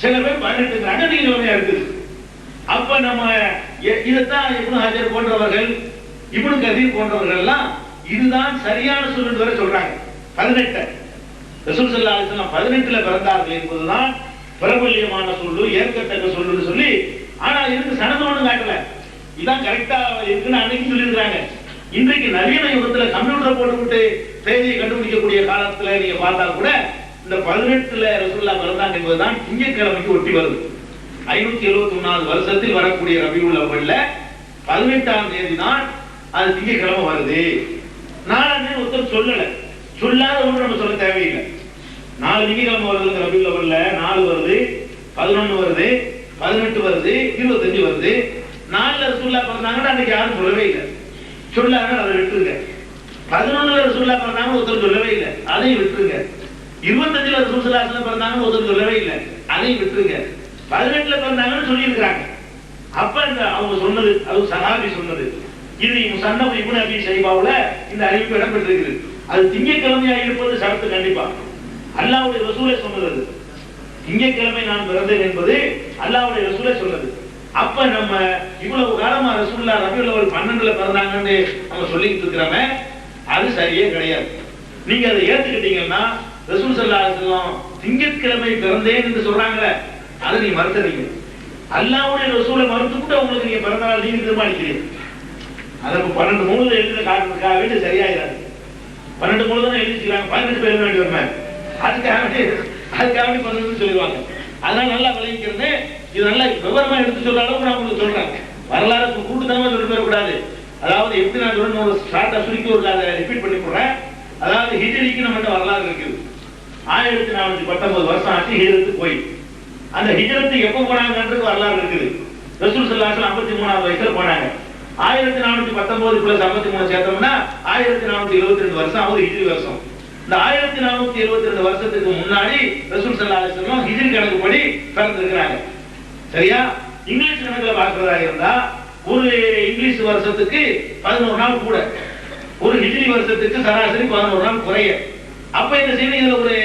சில பேர் 18ங்கிறாங்க, திங்கக்கிழமையா இருக்குது. அப்ப நம்ம இதைத்தான் இப்னு ஹஜர் போன்றவர்கள், இப்னு கதீர் போன்றவர்கள் எல்லாம் இதுதான் சரியான சொல்லு வரை சொல்றாங்க. 18 ரசூல் ஸல்லல்லாஹு அலைஹி வஸல்லம் 18ல பிறந்தார்கள் என்பதுதான் பிரபல்யமான சொல்லு, ஏற்கத்தக்க சொல்லுன்னு சொல்லி. ஆனா இதுக்கு சனதோன்னு காட்டல, இதான் கரெக்டா இருக்குன்னு அன்னைக்கு சொல்லியிருக்காங்க. இன்றைக்கு நவீன யுகத்துல கம்ப்யூட்டரை போட்டுவிட்டு செய்தியை கண்டுபிடிக்கக்கூடிய காலத்துல நீங்க பார்த்தா கூட இந்த 18ல ரசூலுல்லாஹ் பிறந்தாங்க என்பதுதான் திங்கட்கிழமைக்கு ஒட்டி வருது. 571வது வருஷத்தில் வரக்கூடிய ரபியுல் அவ்வல்ல 18ஆம் தேதி தான் அது திங்கட்கிழமை வருது. 4ஆம் தேதி ஒருத்தர் சொல்லல, சொல்லாத ஒன்று நம்ம சொல்ல தேவையில்லை. 4 திங்கட்கிழமை வருது ரபியுல் அவ்வல்ல, 4 வருது, 11 வருது, 18 வருது, 25 வருது. 4ல ரசூலுல்லாஹ் பிறந்தாங்கன்னு அன்னைக்கு யாரும் சொல்லவே இல்லை. சொல்லாங்க, அதை விட்டுருங்க. 11ல ரசூலுல்லாஹ் பிறந்தாங்க ஒருத்தர் சொல்லவே இல்லை, அதையும் விட்டுருங்க. 25ல ரசூல் ஸல்லல்லாஹு அலைஹி வஸல்லம் பிறந்தாங்கன்னு ஒருத்தர் சொல்லவே இல்லை, அதையும் விட்டுருங்க. 18ல பிறந்தாங்கன்னு சொல்லி இருக்காங்க. அப்ப இந்த அவங்க சொன்னது, அது சஹாபி சொன்னது. இது முஸன்னஃப் இப்னு அபீ ஷைபாவுல இந்த அறிவிப்பு இடம் பெற்றிருக்கிறது. அது திங்கட்கிழமையா இருப்பது ஷரத்து கண்டிப்பா. அல்லாஹ்வுடைய ரசூலே சொன்னது. திங்கட்கிழமை நான் பிறந்தேன் என்பது அல்லாஹ்வுடைய ரசூலே சொன்னது. அப்ப நம்ம இவ்வளவு காலமா ரசூலுல்லாஹ் ரபியுல் அவ்வல் 12ல பிறந்தாங்கன்னு நம்ம சொல்லிட்டு இருக்கிறோமே, அது சரியே கிடையாது. நீங்க அதை ஏத்துக்கிட்டீங்கன்னா ரசூல் ஸல்லல்லாஹு அலைஹி வஸல்லம் திங்கட்கிழமை பிறந்தேன் என்று சொல்றாங்களே, அதை நீ மறுத்தறீங்க. அல்லாஹ்வுடைய ரசூலை மறுத்துட்டு உங்களுக்கு நீங்க பிறந்த நாள் நீங்க தீர்மானிக்கிறீங்க. அதை 12 எழுதின காரணத்துக்காக வேண்டி சரியாயிராது. 12 தான் எழுதிக்கிறாங்க, 18 பேர் வேண்டி வருமே, அதுக்காக வேண்டி 12 சொல்லிடுவாங்க. அதனால நல்லா விளைவிக்கிறது. இது நல்லா விவரமா எடுத்து சொல்ற அளவுக்கு நான் உங்களுக்கு சொல்றேன். வரலாறு கூட்டுத்தனமா சொல்லி போயிடக்கூடாது. அதாவது எப்படி நான் சொல்றேன், ஒரு ஷார்ட்டா சுருக்கி ஒரு அதை ரிப்பீட் பண்ணி போடுறேன். அதாவது ஹிஜ்ரிக்கு நம்ம வரலாறு இருக்குது. 1419 வருஷம் ஆச்சு ஹிஜ்ரத்துக்கு போய். அந்த ஹிஜ்ரத்துக்கு எப்போ போனாங்கன்றது வரலாறு இருக்குது. ரசூல் ஸல்லல்லாஹு அலைஹி வஸல்லம் 53ஆவது வயசுல போனாங்க. 1419 பிளஸ் 53 சேர்த்தோம்னா 1472 வருஷம் ஆகுது ஹிஜ்ரி வருஷம். இந்த 1472 வருஷத்துக்கு முன்னாடி ரசூல் ஸல்லல்லாஹு அலைஹி வஸல்லம் ஹிஜ்ரி கணக்குப்படி பிறந்திருக்கிறாங்க. சரியா? இங்கிலீஷ் கணக்குல பார்க்கிறதா இருந்தா ஒரு இங்கிலீஷ் வருஷத்துக்கு 11 நாள் கூட, ஒரு ஹிஜ்ரி வருஷத்துக்கு சராசரி 11 நாள் குறைய. அப்ப என்ன செய்யணும், இதுல ஒரு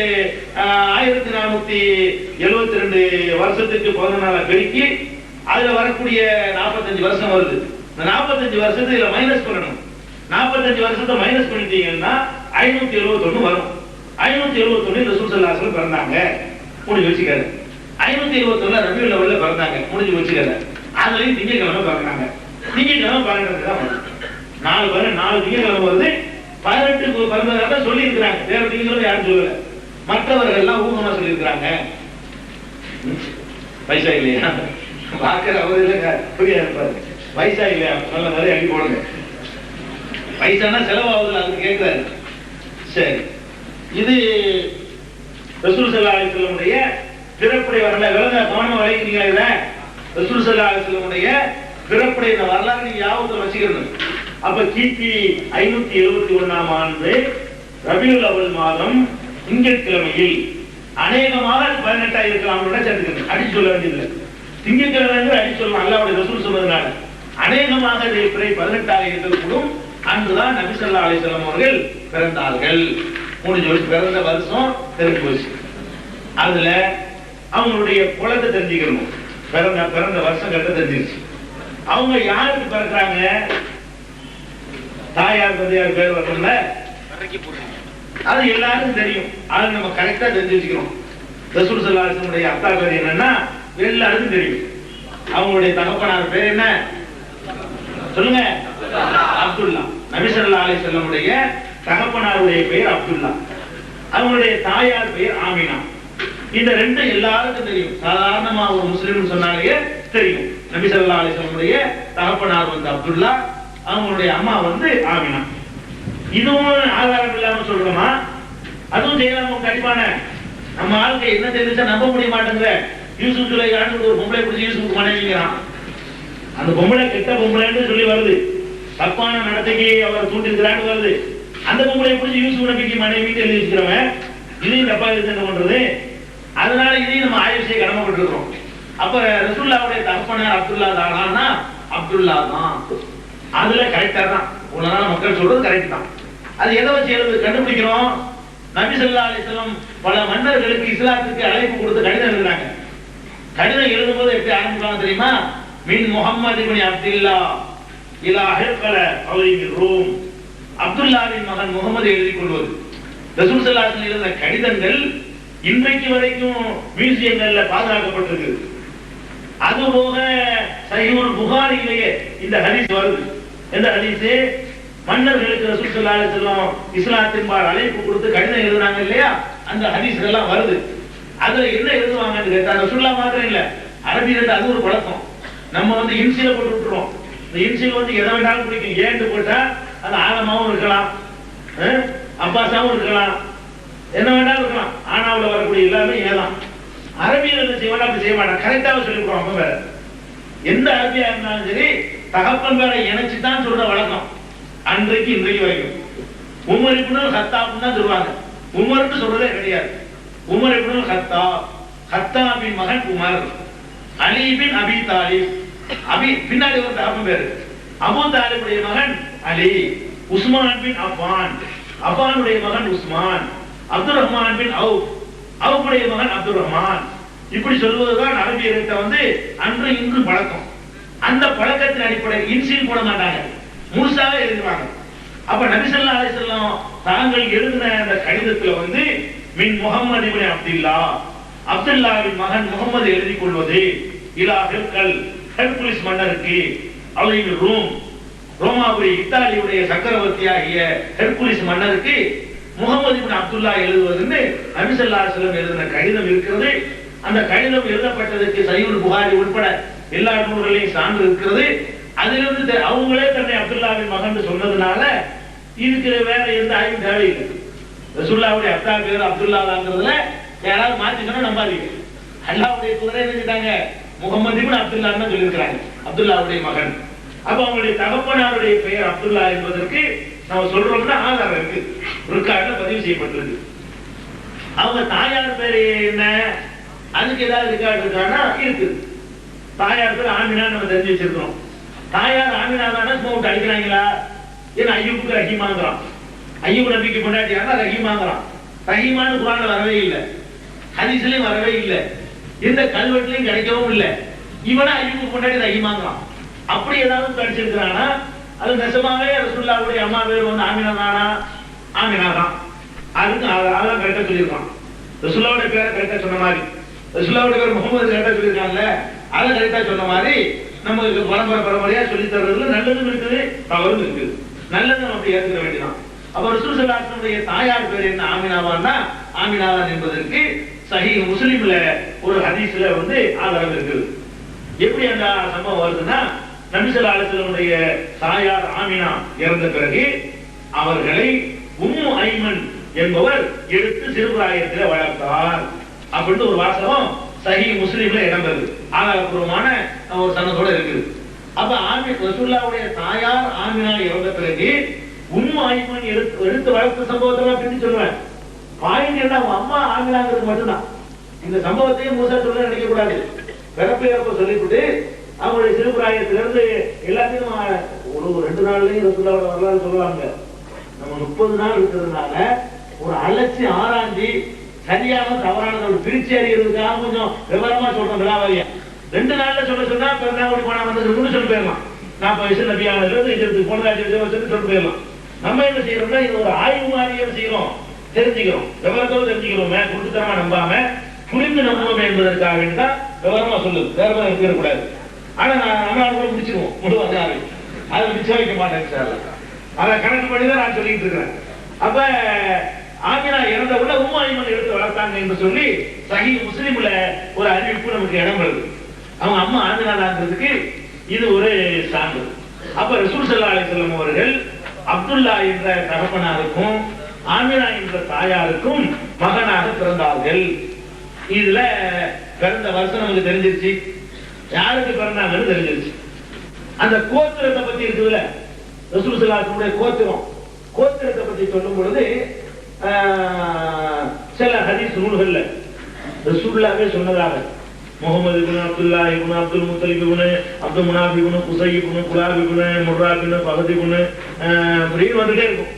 1472 வருஷத்துக்கு 11 நாளா பெருக்கி அதுல வரக்கூடிய 45 வருஷம் வருது. இந்த 45 வருஷத்தை இதுல மைனஸ் பண்ணணும். 45 வருஷத்தை மைனஸ் பண்ணிட்டீங்கன்னா 571 வரும். 571 ரசூல் ஸல்லல்லாஹு அலைஹி வஸல்லம் பிறந்தாங்க, முடிஞ்சு வச்சுக்காரு. 521 ரபியுல் அவ்வல்ல பிறந்தாங்க, முடிஞ்சு வச்சுக்காரு. அதுலயும் திங்கட்கிழமை பிறந்தாங்க. திங்கட்கிழமை 12 தான் வருது. 4 திங்கட்கிழமை வருது. 18 பிறந்ததாக சொல்லி இருக்கிறாங்க. வேற திங்கட்கிழமை யாரும் சொல்லல. மற்றவர்கள் எல்லாம் ஊகமா சொல்லி இருக்கிறாங்க. பைசா இல்லையா பாக்கிற அவர் இல்லைங்க, புரியா இருப்பாரு. பைசா இல்லையா, நல்ல நிறைய அடி போடுங்க. பைசானா செலவாகுதுல, அது கேட்கிறாரு. சரி, இது ரசூல் ஸல்லல்லாஹு அலைஹி வஸல்லமுடைய பிறப்புடைய வரலாறு. விளங்க கவனமா வளைக்கிறீங்களா? இத ரசூல் ஸல்லல்லாஹு அலைஹி வஸல்லமுடைய பிறப்புடைய வரலாறு நீங்க ஞாபகத்துல வச்சுக்கணும். அப்ப கிபி 571ஆம் ஆண்டு ரபியுல் அவ்வல் மாதம் திங்கட்கிழமையில் அநேகமாக 18 இருக்கலாம் சேர்த்துக்கணும். அடிச்சு சொல்ல வேண்டியதில்லை. திங்கட்கிழமை அடிச்சு சொல்லலாம், அல்லாஹ்வுடைய ரசூல் சொன்னதுனால. அநேகமாக 18 இருக்கக்கூடும். அன்றுதான் நபி ஸல்லல்லாஹு அலைஹி வஸல்லம் அவர்கள் பிறந்தார்கள். முடிஞ்சு வச்சு பிறந்த வருஷம் தெரிஞ்சு போச்சு. அதுல அவங்களுடைய குலத்தை தெரிஞ்சுக்கணும். பிறந்த வருஷம் கட்ட தெரிஞ்சிருச்சு. அவங்க யாருக்கு பிறக்கிறாங்க, தாயார் தந்தையார் பேர் வரணும்ல, அது எல்லாருக்கும் தெரியும். அது நம்ம கரெக்டா தெரிஞ்சு வச்சுக்கணும். ரசூல் ஸல்லல்லாஹு அலைஹி வஸல்லம் அத்தா பேர் என்னன்னா எல்லாருக்கும் தெரியும். அவங்களுடைய தகப்பனார் பேர் என்ன சொல்லுங்க? அப்துல்லா. நபி ஸல்லல்லாஹு அலைஹி வஸல்லம் தகப்பனாருடைய பெயர் அப்துல்லா. அவங்களுடைய தாயார் பெயர் ஆமினா. இந்த ரெண்டு எல்லாருக்கும் தெரியும். சாதாரணமா ஒரு முஸ்லிம் சொன்னாலே தெரியும். நபி ஸல்லல்லாஹு அலைஹி வஸல்லம் தகப்பனார் அப்துல்லா, அவங்களுடைய அம்மா ஆமினா. இதுவும் ஆதாரம் இல்லாம சொல்றோமா? அதுவும் செய்யலாம். கண்டிப்பான நம்ம ஆளுக்கு என்ன தெரிஞ்சா நம்ப முடிய மாட்டேங்கிற. யூசுப் சுலைமான் ஒரு பொம்பளை பிடிச்சி யூசுஃபுக்கு மனைவிங்கிறான். அந்த பொம்பளை கெட்ட பொம்பளைன்னு சொல்லி வருது. தப்பான நடத்தைக்கு அவர் தூண்டிருக்கிறான்னு வருது. அந்த பொம்பளை பிடிச்சி யூசுப் நபிக்கு மனைவிட்டு எழுதி வச்சுக்கிறவன் இதையும் தப்பா இருக்கு என்ன பண்றது? அதனால இதையும் நம்ம ஆய்வு செய்ய கடமைப்பட்டிருக்கிறோம். அப்ப ரசூலுல்லாஹ்வுடைய தகப்பனார் அப்துல்லா தானா? அப்துல்லா தான். அதுல கரெக்டா தான். உலக மக்கள் சொல்றது கரெக்ட் தான். அது எதை வச்சு கண்டுபிடிக்கிறோம்? நபி ஸல்லல்லாஹு அலைஹி வஸல்லம் பல மன்னர்களுக்கு இஸ்லாத்துக்கு அழைப்பு கொடுத்து கடிதம் எழுதுறாங்க. கடிதம் எழுதும்போது எப்படி ஆரம்பிப்பாங்க தெரியுமா? மின் முஹம்மது இப்னு அப்துல்லா இலா ஹிர்கல அலீமிர் ரூம். அப்துல்லாவின் மகன் முகமது எழுதிக் கொள்வது. ரசூல் ஸல்லல்லாஹு அலைஹி வஸல்லம் எழுதின கடிதங்கள் இன்றைக்கு வரைக்கும் மியூசியங்கள்ல பாதுகாக்கப்பட்டிருக்கு. அதுபோக சஹீஹுல் புகாரியிலேயே இந்த ஹதீஸ் வருது. எந்த ஹதீஸ்? மன்னர்களுக்கு ரசூல் ஸல்லல்லாஹு அலைஹி வஸல்லம் இஸ்லாத்தின் பால் அழைப்பு கொடுத்து கடிதம் எழுதுனாங்க இல்லையா, அந்த ஹதீஸ்கள் எல்லாம் வருது. அதுல என்ன எழுதுவாங்கன்னு கேட்டா, ரசூலுல்லாஹ் மாத்திரம் இல்ல, அரபியில அது ஒரு பழக்கம். நம்ம இன்சில போட்டு விட்டுருவோம். இந்த இன்சில் எதை வேண்டாலும் பிடிக்கும். ஏன்னு போட்டா அது ஆலமாவும் இருக்கலாம், அப்பாசாவும் இருக்கலாம், என்ன வேண்டாலும் இருக்கலாம். ஆனாவுல வரக்கூடிய எல்லாமே ஏதான். அரபியல் என்ன செய்வாங்க? அப்படி செய்ய மாட்டாங்க. கரெக்டாக சொல்லிவிடுவோம். அப்ப வேற எந்த அரபியா இருந்தாலும் சரி, தகப்பன் வேற இணைச்சுதான் சொல்ற வழக்கம் அன்றைக்கு இன்றைக்கு வரைக்கும். உமர் இப்னுல் கத்தாப் தான் சொல்லுவாங்க. உமர்னு சொல்றதே கிடையாது. உமர் இப்னுல் கத்தாப், கத்தாபின் மகன் உமர், அலி பின் அபி தாலிப், அபி பின்னாடி ஒரு தகப்பன் பேரு, அபூ தாலிபுடைய மகன் அலி, உஸ்மான் பின் அஃபான், அஃபானுடைய மகன் உஸ்மான், அப்துல் ரஹ்மான் பின் அவுப், அவுப்புடைய மகன் அப்துல் ரஹ்மான். இப்படி சொல்வதுதான் அரபியர்கிட்ட அன்று இன்று பழக்கம். அந்த பழக்கத்தின் அடிப்படையில் இன்சில் போட மாட்டாங்க, முழுசாவே எழுதுவாங்க. அப்ப நபி ஸல்லல்லாஹு அலைஹி வஸல்லம் தாங்கள் எழுதின அந்த கடிதத்துல மின் முஹம்மது இப்னு அப்துல்லா, அப்துல்லாவின் மகன் முகமது எழுதிக் கொள்வது, இலா ஹிர்கல், ஹெர்குலிஸ் மன்னருக்கு, அலீமிர் ரூம், ரோமாபுரி இத்தாலியுடைய சக்கரவர்த்தியாகிய ஹெர்குலிஸ் மன்னருக்கு முகமது இப்னு அப்துல்லா எழுதுவதுன்னு நபி ஸல்லல்லாஹு அலைஹி வஸல்லம் எழுதின கடிதம் இருக்கிறது. அந்த கடிதம் எழுதப்பட்டதற்கு சஹீஹுல் புகாரி உட்பட எல்லா நூல்களையும் சான்று இருக்கிறது. அதிலிருந்து அவங்களே தன்னை அப்துல்லாவின் மகன் சொன்னதுனால இதுக்கு வேற எந்த ஆய்வும் தேவையில்லை. ரசூலுல்லாஹ்வுடைய அப்பா பேர் அப்துல்லாங்கிறதுல யாராவது மாத்திக்கணும் நம்பாதீங்க. அல்லாஹ்வுடைய தூதரே என்ன செஞ்சாங்க? முகமது இப்னு அப்துல்லான்னு சொல்லியிருக்கிறாங்க, அப்துல்லாவுடைய மகன். அப்ப அவங்களுடைய தகப்பனாருடைய பெயர் அப்துல்லா என்பதற்கு நம்ம சொல்றோம்னா ஆதாரம் இருக்கு, ரிக்கார்ட்ல பதிவு செய்யப்பட்டிருக்கு. அவங்க தாயார் பேரு என்ன, அதுக்கு ஏதாவது ரிக்கார்டு இருக்கானா? இருக்கு. தாயார் பேர் ஆமினா நம்ம தெரிஞ்சு வச்சிருக்கிறோம். தாயார் ஆமினா தானே சும்மா விட்டு அடிக்கிறாங்களா? ஏன்னா ஐயூபுக்கு ரஹீமாங்கிறான், ஐயூப் நபிக்கு பொண்டாட்டியானா ரஹீமாங்கிறான். ரஹீமான்னு குர்ஆன்ல வரவே இல்லை, ஹதீஸ்லயும் வரவே இல்லை, எந்த கல்வெட்டுலயும் கிடைக்கவும் இல்லை. இவனா ஐயூபுக்கு பொண்டாட்டி ரஹீமாங்கிறான். அப்படி ஏதாவது படிச்சிருக்கிறானா? அது நெசமாவே ரசூலுல்லாஹ்வுடைய அம்மா பேர் ஆமினா தானா? ஆமினா தான். அதுக்கு அதான் கரெக்டா சொல்லியிருக்கான். ரசூலுல்லாஹ்வுடைய பேரை கரெக்டா சொன்ன மாதிரி, ரசூலுல்லாஹ்வுடைய பேர் முகமது கரெக்டா சொல்லியிருக்காங்கல்ல, அதை கரெக்டா சொன்ன மாதிரி நமக்கு பரம்பரையா சொல்லி தர்றதுல நல்லதும் இருக்குது, தவறும் இருக்குது. நல்லது நம்ம அப்படி ஏற்க வேண்டியதான். அப்ப ரசூல் ஸல்லல்லாஹு அலைஹி வஸல்லம் தாயார் பேர் என்ன? ஆமினாவான்னா ஆமினாதான் என்பதற்கு சஹீஹ் முஸ்லிம்ல ஒரு ஹதீஸ்ல ஆதாரம் இருக்குது. எப்படி அந்த சம்பவம் வருதுன்னா, நபி ஸல்லல்லாஹு அலைஹி வஸல்லம் தாயார் ஆமினா இறந்த பிறகு அவர்களை உம்மு ஐமன் என்பவர் எடுத்து சிறுபிராயத்தில் வளர்த்தார் அப்படின்னு ஒரு வாசகம் சஹீஹ் முஸ்லிம்ல இடம்பெறுது. ஆதாரப்பூர்வமான ஒரு சனதோட இருக்குது. அப்ப ரசூலுல்லாஹ்வுடைய தாயார் ஆமினா இறந்த பிறகு உம்மு ஐமன் எடுத்து வளர்த்த சம்பவத்தெல்லாம் பிரித்து சொல்லுவேன். பாயிண்ட் என்ன? அவங்க அம்மா ஆமினாங்கிறது மட்டும்தான். இந்த சம்பவத்தையும் முழுசா சொல்ல நினைக்க கூடாது. பிறப்பு இறப்ப சொல்லிவிட்டு அவங்களுடைய சிறுபிராயத்திலிருந்து எல்லாத்தையும் ஒரு 2 நாள்லயும் ரசூலுல்லாஹ்வோட வரலாறு சொல்லுவாங்க. நம்ம 30 நாள் இருக்கிறதுனால ஒரு அலட்சி ஆராய்ச்சி சரியான தவறான ஒரு பிரிச்சு அறிகிறதுக்காக கொஞ்சம் விவரமா சொல்றோம். விழாவாரியா 2 நாள்ல சொல்ல சொன்னா பிறந்தாங்குடி போனா வந்ததுன்னு சொல்லி போயிடலாம். 40 வயசு நபியானதுல இருந்து போனதாச்சு சொல்லி போயிடலாம். நம்ம என்ன செய்யறோம்னா இது ஒரு ஆய்வு மாதிரியே செய்யறோம், தெரிஞ்சுக்கிறோம், விவரத்தோடு தெரிஞ்சுக்கிறோமே, கொடுத்துத்தரமா நம்பாம புரிந்து நம்புவோம் என்பதற்காக வேண்டிதான் விவரமா சொல்லுது. வேற மாதிரி இருக்கக்கூடாது. ஆனா நம்ம கூட முடிச்சிருவோம், முழுவதும் அதை மிச்ச வைக்க மாட்டேன் சார். அதை கணக்கு பண்ணிதான் நான் சொல்லிட்டு இருக்கிறேன். அப்ப ஆமினா இறந்த உள்ள உம்மு ஐமன் எடுத்து வளர்த்தாங்க என்று சொல்லி சஹீஹ் முஸ்லிம்ல ஒரு அறிவிப்பு நமக்கு இடம் வருது. அவங்க அம்மா ஆமினாங்கிறதுக்கு இது ஒரு சான்று. அப்ப ரசூல் ஸல்லல்லாஹு அலைஹி வஸல்லம் அவர்கள் அப்துல்லா என்ற தகப்பனாருக்கும் ஆமினா என்ற தாயாருக்கும் மகனாக பிறந்தார்கள். இதுல பிறந்த வருஷம் நமக்கு தெரிஞ்சிருச்சு, யாருக்கு பிறந்தாங்கன்னு தெரிஞ்சிருச்சு. அந்த கோத்திரத்தை பத்தி இருக்குதுல, ரசூல் ஸல்லல்லாஹு அலைஹி வஸல்லம் கோத்திரத்தை பத்தி சொல்லும் பொழுது சில ஹதீஸ் நூல்கள்ல ரசூலுல்லாஹ்வே சொன்னதாக முஹம்மது இப்னு அப்துல்லா இப்னு அப்துல் முத்தலிப் இப்னு அப்துல் முனாஃப் இப்னு குஸை இப்னு குலாப் இப்னு முர்ரா இப்னு ஃபஹத் இப்னு அப்படின்னு வந்துட்டே இருக்கும்.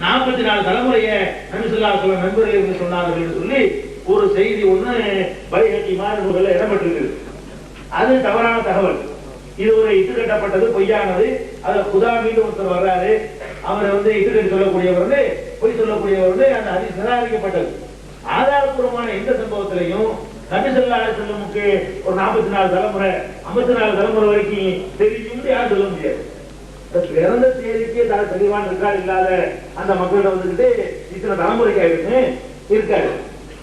44 தலைமுறையை நபி ஸல்லல்லாஹு அலைஹி வஸல்லம் நண்பர்கள் என்று சொன்னார்கள் என்று சொல்லி ஒரு செய்தி ஒண்ணு பைஹகி மார்க்கத்துல இடம்பெற்றிருக்கு. அது தவறான தகவல். இது ஒரு இட்டுக்கட்டப்பட்டது, பொய்யானது. அதுல குதா மீது ஒருத்தர் வர்றாரு, அவரை இட்டுக்கட்டி சொல்லக்கூடியவர், பொய் சொல்லக்கூடியவர், அந்த ஹதீஸ் நிராகரிக்கப்பட்டது. ஆதாரபூர்வமான எந்த சம்பவத்திலையும் நபி ஸல்லல்லாஹு அலைஹி வஸல்லமுக்கு ஒரு 44 தலைமுறை 54 தலைமுறை வரைக்கும் தெரியும் யாரும் சொல்ல முடியாது. பிறந்த தேதிக்கே தெளிவான ரெக்கார்டு இல்லாத அந்த மக்கள்கிட்ட வந்துட்டு இத்தனை தலைமுறைக்கு ஆயிருக்கு இருக்காரு.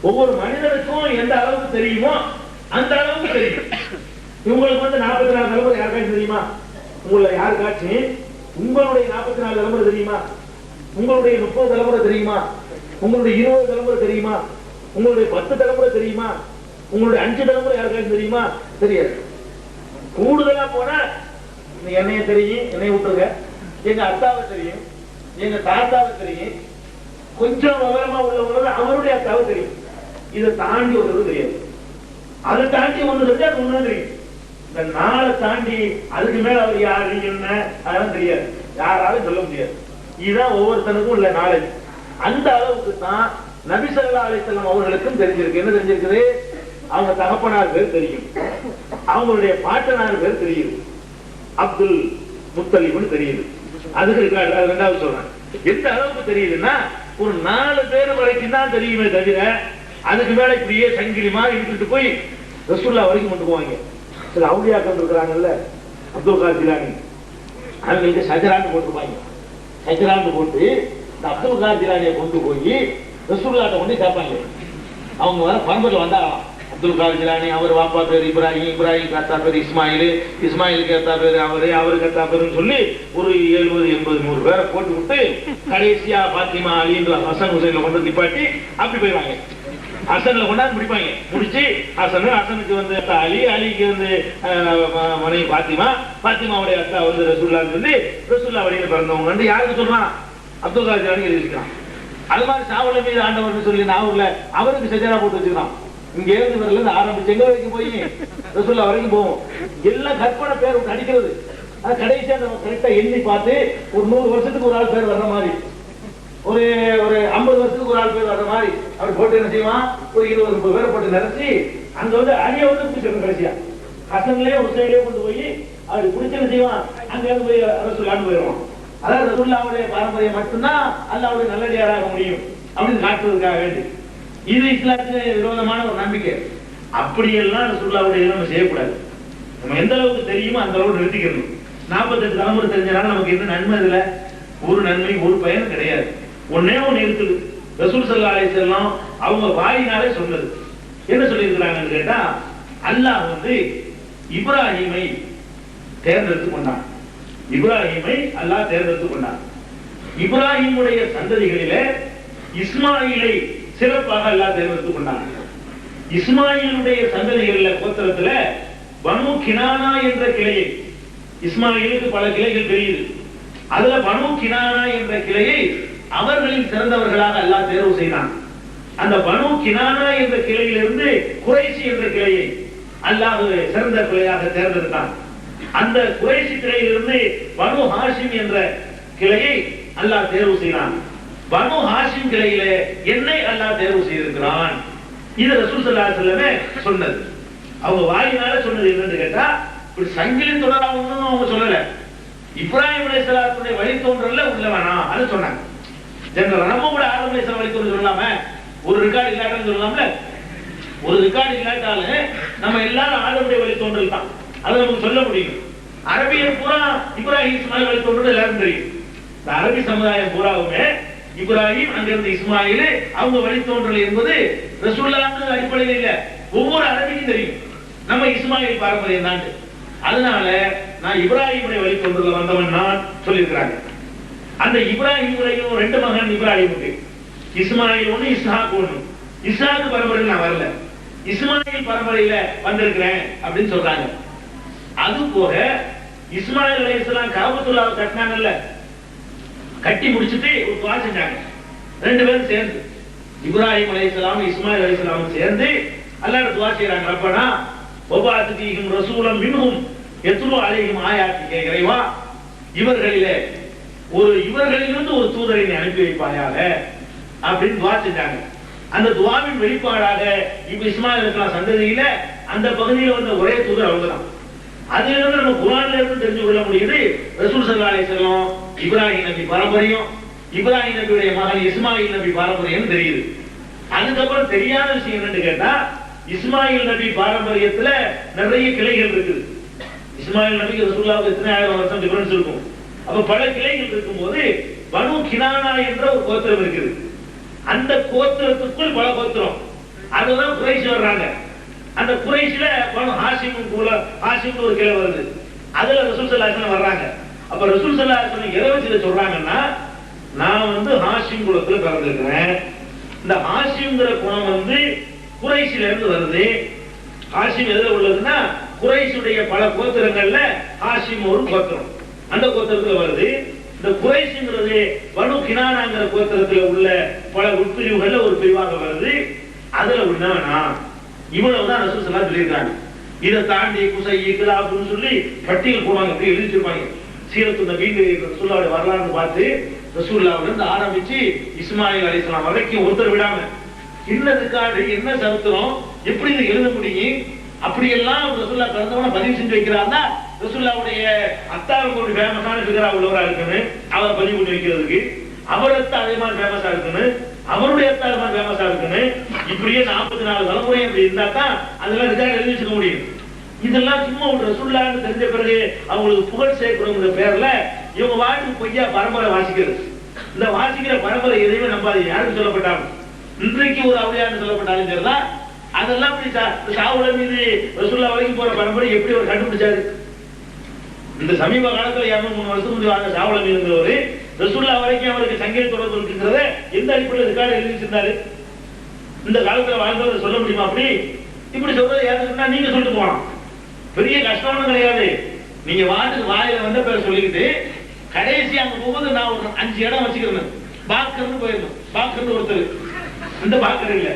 ஒவ்வொரு மனிதனுக்கும் எந்த அளவுக்கு தெரியுமோ அந்த அளவுக்கு தெரியும். இவங்களுக்கு 44 தலைமுறை யாருக்காச்சும் தெரியுமா? உங்களை யாருக்காச்சும் உங்களுடைய 44 தலைமுறை தெரியுமா? உங்களுடைய 30 தலைமுறை தெரியுமா? உங்களுடைய 20 தலைமுறை தெரியுமா? உங்களுடைய 10 தலைமுறை தெரியுமா? உங்களுடைய 5 தலைமுறை யாருக்காச்சும் தெரியுமா? தெரியாது. கூடுதலா போனா என்னைய தெரியும், என்னைய விட்டுருங்க, எங்க அத்தாவை தெரியும், எங்க தாத்தாவை தெரியும், கொஞ்சம் விவரமா உள்ளவங்க அவருடைய அத்தாவை தெரியும். இதை தாண்டி ஒருத்தருக்கு தெரியாது. அதை தாண்டி ஒண்ணு தெரிஞ்சு அது ஒண்ணு தெரியும். இந்த நாளை தாண்டி அதுக்கு மேல அவர் யாரு என்ன அதெல்லாம் தெரியாது, யாராலும் சொல்ல முடியாது. இதுதான் ஒவ்வொருத்தனுக்கும் உள்ள நாலேஜ். அந்த அளவுக்கு தான் நபி ஸல்லல்லாஹு அலைஹி வஸல்லம் அவர்களுக்கும் தெரிஞ்சிருக்கு. என்ன தெரிஞ்சிருக்குது? அவங்க தகப்பனார் பேர் தெரியும், அவங்களுடைய பாட்டனார் பேர் தெரியுது, அப்துல் முத்தலிப்னு தெரியுது. அதுக்கு ரெண்டாவது சொல்றேன். எந்த அளவுக்கு தெரியுதுன்னா ஒரு 4 பேர் வரைக்கும் தான் தெரியுமே தவிர அதுக்கு மேல இப்படியே சங்கிலி மாதிரி இழுத்துட்டு போய் ரசூலுல்லாஹ் வரைக்கும் கொண்டு போவாங்க. சில அவுலியாக்கள் இருக்கிறாங்கல்ல, அப்துல் காதர் ஜிலானி, அவங்களுக்கு ஷஜரான்னு போட்டுருப்பாங்க. ஷஜரான்னு போட்டு இந்த அப்துல் காதர் ஜிலானியை கொண்டு போய் ரசூலுல்லாஹ்ட்ட கொண்டு கேட்பாங்க. அவங்க வர பரம்பரையில் வந்தாங்களாம். அப்துல் காதர் ஜிலானி அவர் வாப்பா பேர் இப்ராஹிம், இப்ராஹிம் கத்தா பேர் இஸ்மாயில், இஸ்மாயில் கத்தா பேர் அவரு கத்தா பேருன்னு சொல்லி ஒரு 70, 80, 100 பேரை போட்டு விட்டு கடைசியா பாத்திமா அலின்ற ஹசன் ஹுசைன்ல கொண்டு நிப்பாட்டி அப்படி போயிடுவாங்க. ஹசன்ல கொண்டாந்து முடிப்பாங்க. முடிச்சு ஹசனுக்கு அலி, அலிக்கு மனைவி பாத்திமா, பாத்திமாவுடைய அத்தா ரசூலுல்லாஹ் சொல்லி ரசூலுல்லாஹ் வழியில பிறந்தவங்க யாருக்கு சொல்றான்? அப்துல் காதர் ஜிலானி எழுதிருக்கான். அது மாதிரி சாவல மீது ஆண்டவர் சொல்லி நாவூர்ல அவருக்கு சஜரா போட்டு வச்சுக்கிறான். இங்க இருந்து வரல ஆரம்பிச்சு எங்க வரைக்கும் போய் ரசூலுல்லாஹ் வரைக்கும் போவோம். எல்லாம் கற்பனை பேர் விட்டு அடிக்கிறது. அது கடைசியா நம்ம கரெக்டா எண்ணி பார்த்து ஒரு 100 வருஷத்துக்கு ஒரு ஆள் பேர் வர்ற மாதிரி, ஒரு 50 வருஷத்துக்கு ஒரு ஆள் பேர் வர்ற மாதிரி அப்படி போட்டு என்ன செய்வான்? ஒரு 20, 30 பேரை போட்டு நினைச்சு அங்க அலியை பிடிச்சிருக்கோம். கடைசியா ஹசன்லயே ஹுசைன்லயே கொண்டு போய் அப்படி பிடிச்சு என்ன செய்வான்? அங்க இருந்து போய் ரசூலுல்லாஹ் போயிடுவான். அதாவது ரசூலுல்லாஹ்வுடைய பாரம்பரியம் மட்டும்தான் அல்லாஹ்வுடைய நல்லடியாராக முடியும் அப்படின்னு காட்டுவதற்காக வேண்டி. இது இஸ்லாத்துக்கு விரோதமான ஒரு நம்பிக்கை. அப்படியெல்லாம் ரசூலுல்லாஹ்வுடைய நம்ம செய்யக்கூடாது. நம்ம எந்த அளவுக்கு தெரியுமோ அந்த அளவுக்கு நிறுத்திக்கணும். 48 தலைமுறை தெரிஞ்சனால நமக்கு என்ன நன்மை? இதுல ஒரு நன்மை, ஒரு பயன் கிடையாது. ஒன்னே ஒண்ணு இருக்குது. ரசூல் ஸல்லல்லாஹு அலைஹி வஸல்லம் அவங்க வாயினாலே சொன்னது. என்ன சொல்லியிருக்கிறாங்கன்னு கேட்டா, அல்லாஹ் இப்ராஹிமை தேர்ந்தெடுத்து கொண்டான். இப்ராஹிமை அல்லாஹ் தேர்ந்தெடுத்து கொண்டான். இப்ராஹிமுடைய சந்ததிகளிலே இஸ்மாயிலை சிறப்பாக அல்லாஹ் தேர்ந்தெடுத்துக் கொண்டான். இஸ்மாயிலுடைய சந்ததிகளில் கோத்திரத்துல பனு கினானா என்ற கிளையை, இஸ்மாயிலுக்கு பல கிளைகள் தெரியுது, அதுல பனு கினானா என்ற கிளையை அவர்களில் சிறந்தவர்களாக அல்லாஹ் தேர்வு செய்தான். அந்த பனு கினானா என்ற கிளையிலிருந்து குறைஷி என்ற கிளையை அல்லாஹ் சிறந்த கிளையாக தேர்ந்தெடுத்தான். அந்த குறைஷி கிளையிலிருந்து பனு ஹாஷிம் என்ற கிளையை அல்லாஹ் தேர்வு செய்தான். பனு ஹாஷிம் கிளையில என்னை அல்லாஹ் தேர்வு செய்திருக்கிறான். இது ரசூல் ஸல்லல்லாஹு அலைஹி வஸல்லம் சொன்னது. அவங்க வாயினால சொன்னது என்னன்னு கேட்டா, இப்படி சங்கிலி தொடராகணும்னு அவங்க சொல்லல. இப்ராஹிம் அலைஹிஸ்ஸலாத்துடைய வழித்தோன்றல்ல உள்ளவனா அது சொன்னாங்க. ஜெனரல் நம்ம கூட ஆதம் அலைஹிஸ்ஸலாம் வழித்தோன்றல் சொல்லாம ஒரு ரெக்கார்டு இல்லாட்டான்னு சொல்லலாம்ல. ஒரு ரெக்கார்டு இல்லாட்டாலும் நம்ம எல்லாரும் ஆதமுடைய வழித்தோன்றல் தான், அதை நமக்கு சொல்ல முடியும். அரபியர் பூரா இப்ராஹிம் இஸ்மாயில் வழித்தோன்றல் எல்லாரும் தெரியும். இந்த அரபி சமுதாயம் பூராவுமே இப்ராஹிம் அங்கிருந்து இஸ்மாயில் அவங்க வழித்தோன்றல் என்பது ரசூலுல்லாஹ் அடிப்படையில் இல்ல, ஒவ்வொரு அரபிக்கும் தெரியும் நம்ம இஸ்மாயில் பாரம்பரியம் தான். அதனால நான் இப்ராஹிமுடைய வழித்தோன்றல வந்தவன் நான் சொல்லியிருக்கிறாங்க. அந்த இப்ராஹிமுடைய 2 மகன் இப்ராஹிமுக்கு, இஸ்மாயில் ஒண்ணு, இஸ்ஹாக் ஒண்ணு. இஸ்ஹாக் பரம்பரையில் நான் வரல, இஸ்மாயில் பரம்பரையில வந்திருக்கிறேன் அப்படின்னு சொல்றாங்க. அது போக இஸ்மாயில் அலைஹிஸ்ஸலாம் கஅபத்துல்லாஹ் கட்டினாங்கல்ல, கட்டி முடிச்சிட்டு ஒரு துஆ செஞ்சாங்க 2 பேரும் சேர்ந்து. இப்ராஹிம் அலைஹிஸ்ஸலாம் இஸ்மாயில் அலைஹிஸ்ஸலாம் சேர்ந்து அல்லாஹ்ட்ட துஆ செய்றாங்க. ரப்பனா வபஅத் ஃபீஹிம் ரசூலம் மின்ஹும் யத்லு அலைஹிம் ஆயாத்திக, இறைவா இவர்களிலே இவர்களிலிருந்து ஒரு தூதரை நீ அனுப்பி வைப்பாயாக அப்படின்னு துவா செஞ்சாங்க. அந்த துவாவின் வெளிப்பாடாக இப்ப இஸ்மாயில் அலைஹிஸ்ஸலாம் சந்ததியில அந்த பகுதியில் வந்த ஒரே தூதர் அவங்கதான். அதிலிருந்து நம்ம குர்ஆன்ல இருந்து தெரிஞ்சு கொள்ள முடியுது ரசூல் ஸல்லல்லாஹு அலைஹி வஸல்லம் இப்ராஹிம் நபி பாரம்பரியம், இப்ராஹிம் நபியுடைய மகன் இஸ்மாயில் நபி பாரம்பரியம் தெரியுது. அதுக்கப்புறம் தெரியாத விஷயம் என்னன்னு கேட்டா, இஸ்மாயில் நபி பாரம்பரியத்துல நிறைய கிளைகள் இருக்குது. இஸ்மாயில் நபிக்கு ரசூலுல்லாஹ்வுக்கு எத்தனை ஆயிரம் வருஷம் டிஃபரன்ஸ் இருக்கும். அப்ப பல கிளைகள் இருக்கும்போது பனு கினானா என்ற ஒரு கோத்திரம் இருக்குது. அந்த கோத்திரத்துக்குள் பல கோத்திரம், அதுதான் குறைஷ் வர்றாங்க. அந்த குறைஷ்ல பனு ஹாஷிம் ஒரு கிளை வருது. அதுல ரசூல் ஸல்லல்லாஹு அலைஹி வஸல்லம் வர்றாங்க. அப்ப ரசூல் ஸல்லல்லாஹு அலைஹி வஸல்லம் எதை வச்சு சொல்றாங்கன்னா, நான் ஹாஷிம் குலத்துல பிறந்திருக்கிறேன். இந்த ஹாஷிம்ங்கிற குணம் குறைஷில இருந்து வருது. ஹாஷிம் எதுல உள்ளதுன்னா, குறைஷுடைய பல கோத்திரங்கள்ல ஹாஷிம் ஒரு கோத்திரம், அந்த கோத்திரத்துல வருது. இந்த குறைஷுங்கிறது பனு கினானாங்கிற கோத்திரத்துல உள்ள பல உட்பிரிவுகள்ல ஒரு பிரிவாக வருது. அதுல உள்ளவனா இவ்வளவுதான் ரசூல் ஸல்லல்லாஹு அலைஹி சொல்லியிருக்காங்க. இதை தாண்டி குசை கிலாப்னு சொல்லி பட்டியல் போடுவாங்க, அப்படி எழுதி வச்சிருப்பாங்க. சீரத்து நபி ரசூலுல்லாஹ்வுடைய வரலாறு பார்த்து ரசூலுல்லாஹ்ல இருந்து ஆரம்பிச்சு இஸ்மாயில் அலைஹிஸ்ஸலாம் வரைக்கும் ஒருத்தர் விடாம என்ன ரெக்கார்டு, என்ன சரித்திரம், எப்படி இதை எழுத முடியும்? அப்படியெல்லாம் ரசூலுல்லாஹ் பிறந்தவன பதிவு செஞ்சு வைக்கிறாருன்னா ரசூலுல்லாஹ்வுடைய அத்தாவுக்கு ஒரு ஃபேமஸான ஃபிகரா உள்ளவரா இருக்குன்னு அவரை பதிவு பண்ணி வைக்கிறதுக்கு, அவர் அத்தா அதே மாதிரி ஃபேமஸா இருக்குன்னு, அவருடைய அத்தா அதே மாதிரி ஃபேமஸா இருக்குன்னு, இப்படியே 44 தலைமுறை அப்படி இருந்தா தான் அதெல்லாம் ரெக்கார்டு எழுதி வச்சுக்க முடியும். இதெல்லாம் சும்மா ஒரு ரசூலுல்லாஹ்னு தெரிஞ்ச பிறகு அவங்களுக்கு புகழ் சேர்க்கணுங்கிற பேர்ல இவங்க வாட்டுக்கு பொய்யா பரம்பரை வாசிக்கிறது. இந்த வாசிக்கிற பரம்பரை எதையுமே நம்பாது. யாருக்கு சொல்லப்பட்டாலும் இன்றைக்கு ஒரு அவுளியான்னு சொல்லப்பட்டாலும் சரிதான், அதெல்லாம் சாவுல மீது ரசூலுல்லாஹ் வரைக்கும் போற பரம்பரை எப்படி அவர் கண்டுபிடிச்சாரு? இந்த சமீப காலத்துல 203 வருஷம் முந்தைய வாழ்ந்த சாவுல மீதுங்கிறவரு ரசூலுல்லாஹ் வரைக்கும் அவருக்கு சங்கிலி தொடர்பு இருக்குங்கிறத எந்த அடிப்படையில் ரெக்கார்டு எழுதி வச்சிருந்தாரு? இந்த காலத்துல வாழ்ந்தவர் சொல்ல முடியுமா? அப்படி இப்படி சொல்றது யாரு சொன்னா நீங்க சொல்லிட்டு போகலாம், பெரிய கஷ்டம்னு கிடையாது. நீங்க வாட்டுக்கு வாயில வந்த பேர் சொல்லிக்கிட்டு கடைசி அங்க போகும்போது நான் ஒரு 5 இடம் வச்சுக்கிறேன். பாக்கர்னு போயிடணும். பாக்கர்னு ஒருத்தர், இந்த பாக்கர் இல்ல,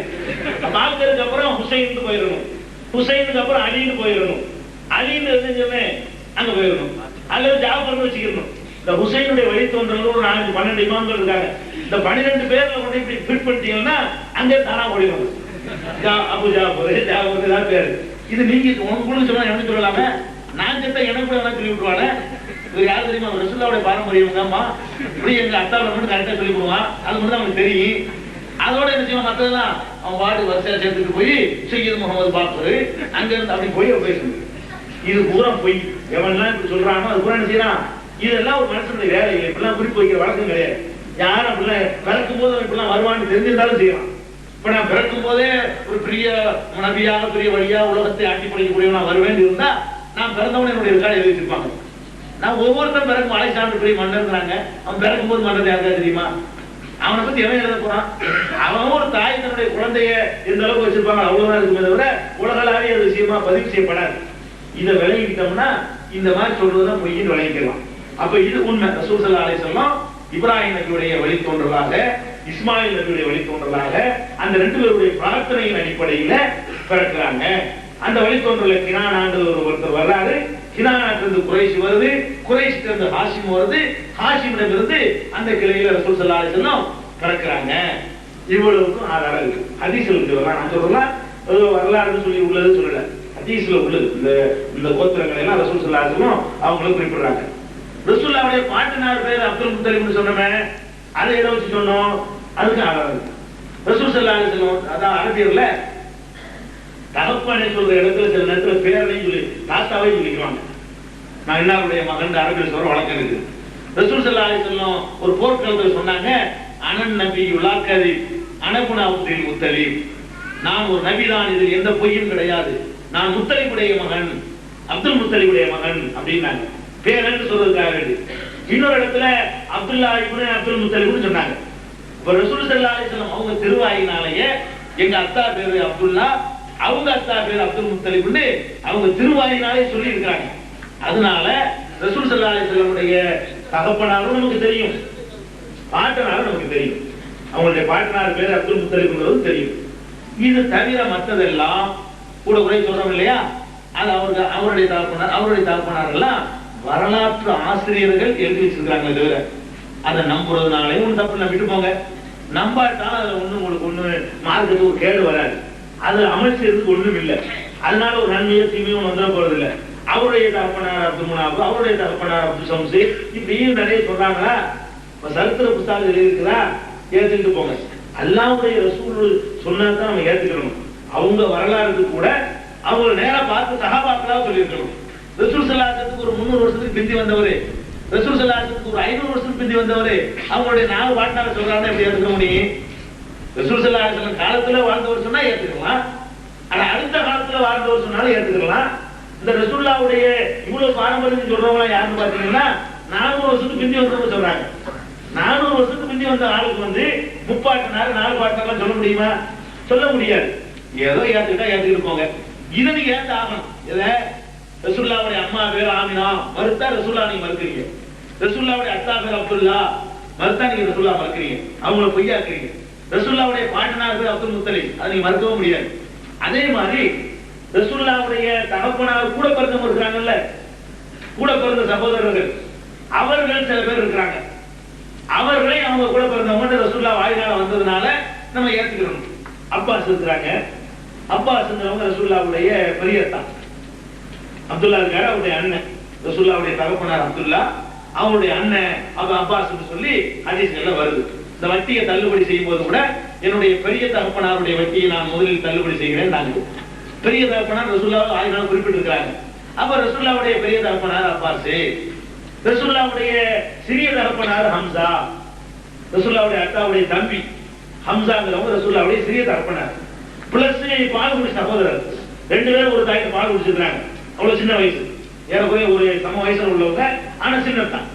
பாக்கருக்கு அப்புறம் ஹுசைன் போயிடணும், ஹுசைனுக்கு அப்புறம் அலின்னு போயிடணும், அலின்னு இருந்துச்சுமே அங்க போயிடணும், அல்லது ஜாஃபர்னு வச்சுக்கணும். இந்த ஹுசைனுடைய வழித்தோன்றல் ஒரு 12 இமாம்கள் இருக்காங்க. இந்த 12 பேர்ல கொண்டு இப்படி ஃபிட் பண்ணிட்டீங்கன்னா அங்கே தானா ஓடிடும். அபு ஜாஃபர் ஜாஃபர் தான் பேரு. இது நீங்க உங்களுக்கு சொன்னா எனக்கு சொல்லலாமே, நான் கிட்ட எனக்கு கூட சொல்லி விட்டுருவானே. இது யாரு தெரியுமா? ரசூலுல்லாஹ்வுடைய பாரம்பரியம் தான்மா. இப்படி எங்க அத்தாவை மட்டும் கரெக்டா சொல்லி கொடுவான், அது மட்டும் தான் அவனுக்கு தெரியும். அதோட என்ன செய்வான்? மற்றதெல்லாம் அவன் வார்டு வரிசையா சேர்த்துட்டு போய் சையது முகமது பாக்கரு அங்க இருந்து அப்படி போய் பேசணும். இது பூரா போய் எவன்லாம் இப்படி சொல்றானோ அது பூரா என்ன செய்யறான்? இதெல்லாம் ஒரு மனுஷனுடைய வேலை இல்லை. இப்பெல்லாம் குறிப்பு வைக்கிற வழக்கம் கிடையாது. யாரும் அப்படிலாம் பிறக்கும் போது இப்படிலாம் வருவான்னு தெரிஞ்சிருந்தாலும் செய்யறான். இப்ப நான் பிறக்கும் போதே ஒரு பெரிய நபியாக பெரிய வழியா உலகத்தை ஆட்சி படைக்கக்கூடிய நான் வருவேன் இருந்தா நான் பிறந்தவன என்னுடைய ரெக்கார்டு எழுதி வச்சிருப்பாங்க. நான் ஒவ்வொருத்தரும் பிறக்கும் அலைசாண்டர் பெரிய மன்னர்ங்கிறாங்க. அவன் பிறக்கும் போது மன்னர் யாருக்கா தெரியுமா? அவனை பத்தி எவன் எழுத போறான்? அவன் ஒரு தாய் தன்னுடைய குழந்தைய இந்த அளவுக்கு வச்சிருப்பாங்க, அவ்வளவுதான் இருக்குமே தவிர உலகளாவிய விஷயமா பதிவு செய்யப்படாது. இதை விளங்கிட்டோம்னா இந்த மாதிரி சொல்றதுதான் பொய்ன்னு விளங்கிக்கலாம். அப்ப இது உண்மை. ரசூல் ஸல்லல்லாஹு அலைஹி வஸல்லம் இப்ராஹிம் நபியுடைய வழித்தோன்றலாக, இஸ்மாயில் நபியுடைய வழித்தோன்றலாக அந்த 2 பேருடைய பிரார்த்தனையின் அடிப்படையில பிறக்கிறாங்க. அந்த வழித்தோன்றல கினானாங்கிற ஒருத்தர் வர்றாரு. கினானாட்டிலிருந்து குறைஷ் வருது, குறைஷ்ல இருந்து ஹாஷிம் வருது, ஹாஷிமிடம் இருந்து அந்த கிளையில ரசூல் ஸல்லல்லாஹு அலைஹி வஸல்லம் பிறக்கிறாங்க. இவ்வளவுக்கும் ஆதாரம் இருக்கு. ஹதீஸ்ல இருக்கு. நான் சொல்றேன் வரலாறுன்னு சொல்லி உள்ளது சொல்லல, ஹதீஸ்ல உள்ளது. இந்த கோத்திரங்களை எல்லாம் ரசூல் ஸல்லல்லாஹு அலைஹி வஸல்லம் அவங்களும் குறிப்பிடுறாங்க. ரசூலுல்லாஹ்வுடைய பாட்டனார் பேர் அப்துல் முத்தலிப்னு சொன்னோமே, அதை எதை வச்சு சொன்னோம்? அதுக்கு ஆதாரம் இருக்கு. ரசூல் ஸல்லல்லாஹு அலைஹி வஸல்லம் அதான் அரபியர்ல தகப்பனை சொல்ற இடத்துல சில நேரத்தில் பேரையும் சொல்லி தாத்தாவே சொல்லிக்குவாங்க. நான் இன்னாருடைய மகன் அரபியல் சொல்ற வழக்கம் இருக்கு. ரசூல் ஸல்லல்லாஹு அலைஹி வஸல்லம் ஒரு போர்க்களத்தில் சொன்னாங்க, அனன் நபி யுலாக்கதி அனபுன அப்துல் முத்தலிப், நான் ஒரு நபிதான், இதில் எந்த பொய்யும் கிடையாது, நான் முத்தலிபுடைய மகன், அப்துல் முத்தலிபுடைய மகன் அப்படின்னாங்க. பேரன்னு சொல்றதுக்காக. இன்னொரு இடத்துல அப்துல்லா இப்னு அப்துல் முத்தலிப்னு சொன்னாங்க. இப்ப ரசூல் ஸல்லல்லாஹு அலைஹி வஸல்லம் அவங்க திருவாயினாலேயே எங்க அத்தா பேரு அப்துல்லா, அவங்க அத்தா பேரு அப்துல் முத்தலிப்னு அவங்க திருவாயினாலே சொல்லி இருக்கிறாங்க. அதனால ரசூல் ஸல்லல்லாஹு அலைஹி வஸல்லமுடைய தகப்பனாரும் நமக்கு தெரியும், பாட்டனாரும் நமக்கு தெரியும். அவங்களுடைய பாட்டனார் பேரு அப்துல் முத்தலிப்ங்கிறது தெரியும். இது தவிர மற்றதெல்லாம் கூட குறை சொல்றோம் இல்லையா, அது அவருடைய தகப்பனார் எல்லாம் வரலாற்று ஆசிரியர்கள் எழுதி வச்சிருக்காங்க. தவிர அதை நம்புறதுனாலே ஒண்ணு தப்பு, நம்பிட்டு போங்க. நம்பாட்டாலும் அதுல ஒண்ணு உங்களுக்கு ஒண்ணு மார்க்கத்துக்கு ஒரு கேடு வராது. அது அமல் செய்யறதுக்கு ஒண்ணும் இல்லை. அதனால ஒரு நன்மையோ தீமையோ வந்துட போறது இல்லை. அவருடைய தகப்பனார் அப்துல் முனாப், அவருடைய தகப்பனார் அப்துல் சம்சி, இப்படியும் நிறைய சொல்றாங்களா? சரித்திர புத்தகம் இருக்குதா, ஏத்துக்கிட்டு போங்க. அல்லாஹ்வுடைய ரசூல் சொன்னதான் நம்ம ஏத்துக்கணும். அவங்க வரலாறுக்கு கூட அவங்க நேரா பார்த்து சஹாபாக்களா சொல்லியிருக்கணும். ரசூல் ஸல்லல்லாஹு அலைஹி வஸல்லம் ஒரு 300 வருஷத்துக்கு பிந்தி வந்தவரு, ரசூல் ஸல்லல்லாஹு அலைஹி வஸல்லம் ஒரு 500 வருஷத்துக்கு பிந்தி வந்தவரு, அவங்களுடைய 4 பாட்டால சொல்றாங்க, எப்படி ஏத்துக்க முடியும்? ரசூல் ஸல்லல்லாஹு அலைஹி வஸல்லம் காலத்துல வாழ்ந்தவர் சொன்னா ஏத்துக்கலாம், ஆனா அடுத்த காலத்துல வாழ்ந்தவர் சொன்னாலும் ஏத்துக்கலாம். இந்த ரசூலுல்லாஹ்வுடைய இவ்வளவு பாரம்பரியம் சொல்றவங்க யாருன்னு பாத்தீங்கன்னா 400 வருஷத்துக்கு பிந்தி வந்தவங்க சொல்றாங்க. 400 வருஷத்துக்கு முந்தி வந்த ஆளுக்கு வந்து முப்பாட்டினாரு 4 பாட்டினார் சொல்ல முடியுமா? சொல்ல முடியாது. ஏதோ ஏத்துக்கிட்டா ஏத்துக்கிட்டு போங்க. இதை நீங்க ஏத்து ஆகணும். இத ரசூலுல்லாஹ்வுடைய அம்மா பேர் ஆமினா, மறுத்தா ரசூலுல்லாஹ் நீங்க மறுக்கிறீங்க. ரசூலுல்லாஹ்வுடைய அத்தா பேர் அப்துல்லா, மறுத்தா நீங்க ரசூலுல்லாஹ் மறுக்கிறீங்க, அவங்கள பொய்யாக்குறீங்க. ரசூலுல்லாஹ்வுடைய பாட்டனார் பேர் அப்துல் முத்தலிப், அதை நீங்க மறுக்கவும் முடியாது. அதே மாதிரி ரசூலுல்லாஹ்வுடைய தகப்பனார் கூட பிறந்தவங்க இருக்கிறாங்கல்ல, கூட பிறந்த சகோதரர்கள், அவர்கள் சில பேர் இருக்கிறாங்க. அவர்களை அவங்க கூட பிறந்தவங்க ரசூலுல்லாஹ் வாயிலால வந்ததுனால நம்ம ஏத்துக்கிறோம். அப்பாஸ் இருக்கிறாங்க. அப்பாஸ்ங்கிறவங்க ரசூலுல்லாஹ்வுடைய பெரியத்தா. அப்துல்லா இருக்காரு, அவருடைய அண்ணன். ரசூலுல்லாஹ்வுடைய தகப்பனார் அப்துல்லா, அவருடைய அண்ணன் அப்பாஸ்னு சொல்லி ஹதீஸ்ல வருது. இந்த வட்டியை தள்ளுபடி செய்யும் போது கூட என்னுடைய பெரிய தகப்பனாருடைய வட்டியை நான் முதலில் தள்ளுபடி செய்கிறேன். நாங்கள் பெரிய தகப்பனார் ரசூலுல்லாஹ் வாயிலால குறிப்பிட்டிருக்கிறாங்க. அப்ப ரசூலுல்லாஹ்வுடைய பெரிய தகப்பனார் அப்பாஸ், ரசூலுல்லாஹ்வுடைய சிறிய தகப்பனார் ஹம்சா, ரசூலுல்லாஹ்வுடைய அத்தாவுடைய தம்பி ஹம்சாங்கிறவங்க ரசூலுல்லாஹ்வுடைய சிறிய தகப்பனார். பிளஸ் பால் குடி சகோதரர் 2 பேரும் ஒரு தாய்க்கு பால் குடிச்சிருக்காங்க. அவ்வளவு சின்ன வயசு, ஏறக்குறைய ஒரு சம வயசுல உள்ளவங்க, ஆனா சின்னத்தான்.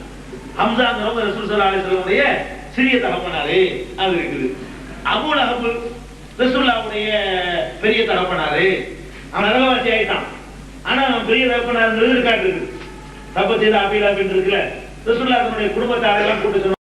ஹம்சாங்கிறவங்க ரசூல் ஸல்லல்லாஹு அலைஹி வஸல்லம் சிறிய தகப்பனாரு. அது இருக்குது. அபூ லஹப் ரசூலுல்லாஹ்வுடைய பெரிய தகப்பனாரு. அவன் நரகவாசி ஆயிட்டான், ஆனா அவன் பெரிய தகப்பனார் இருக்காட்டு இருக்கு. தப்ப செய்த அபீலா அப்படின்னு இருக்குல்ல, ரசூலுல்லாஹ்வுடைய குடும்பத்தாரெல்லாம் கூட்டு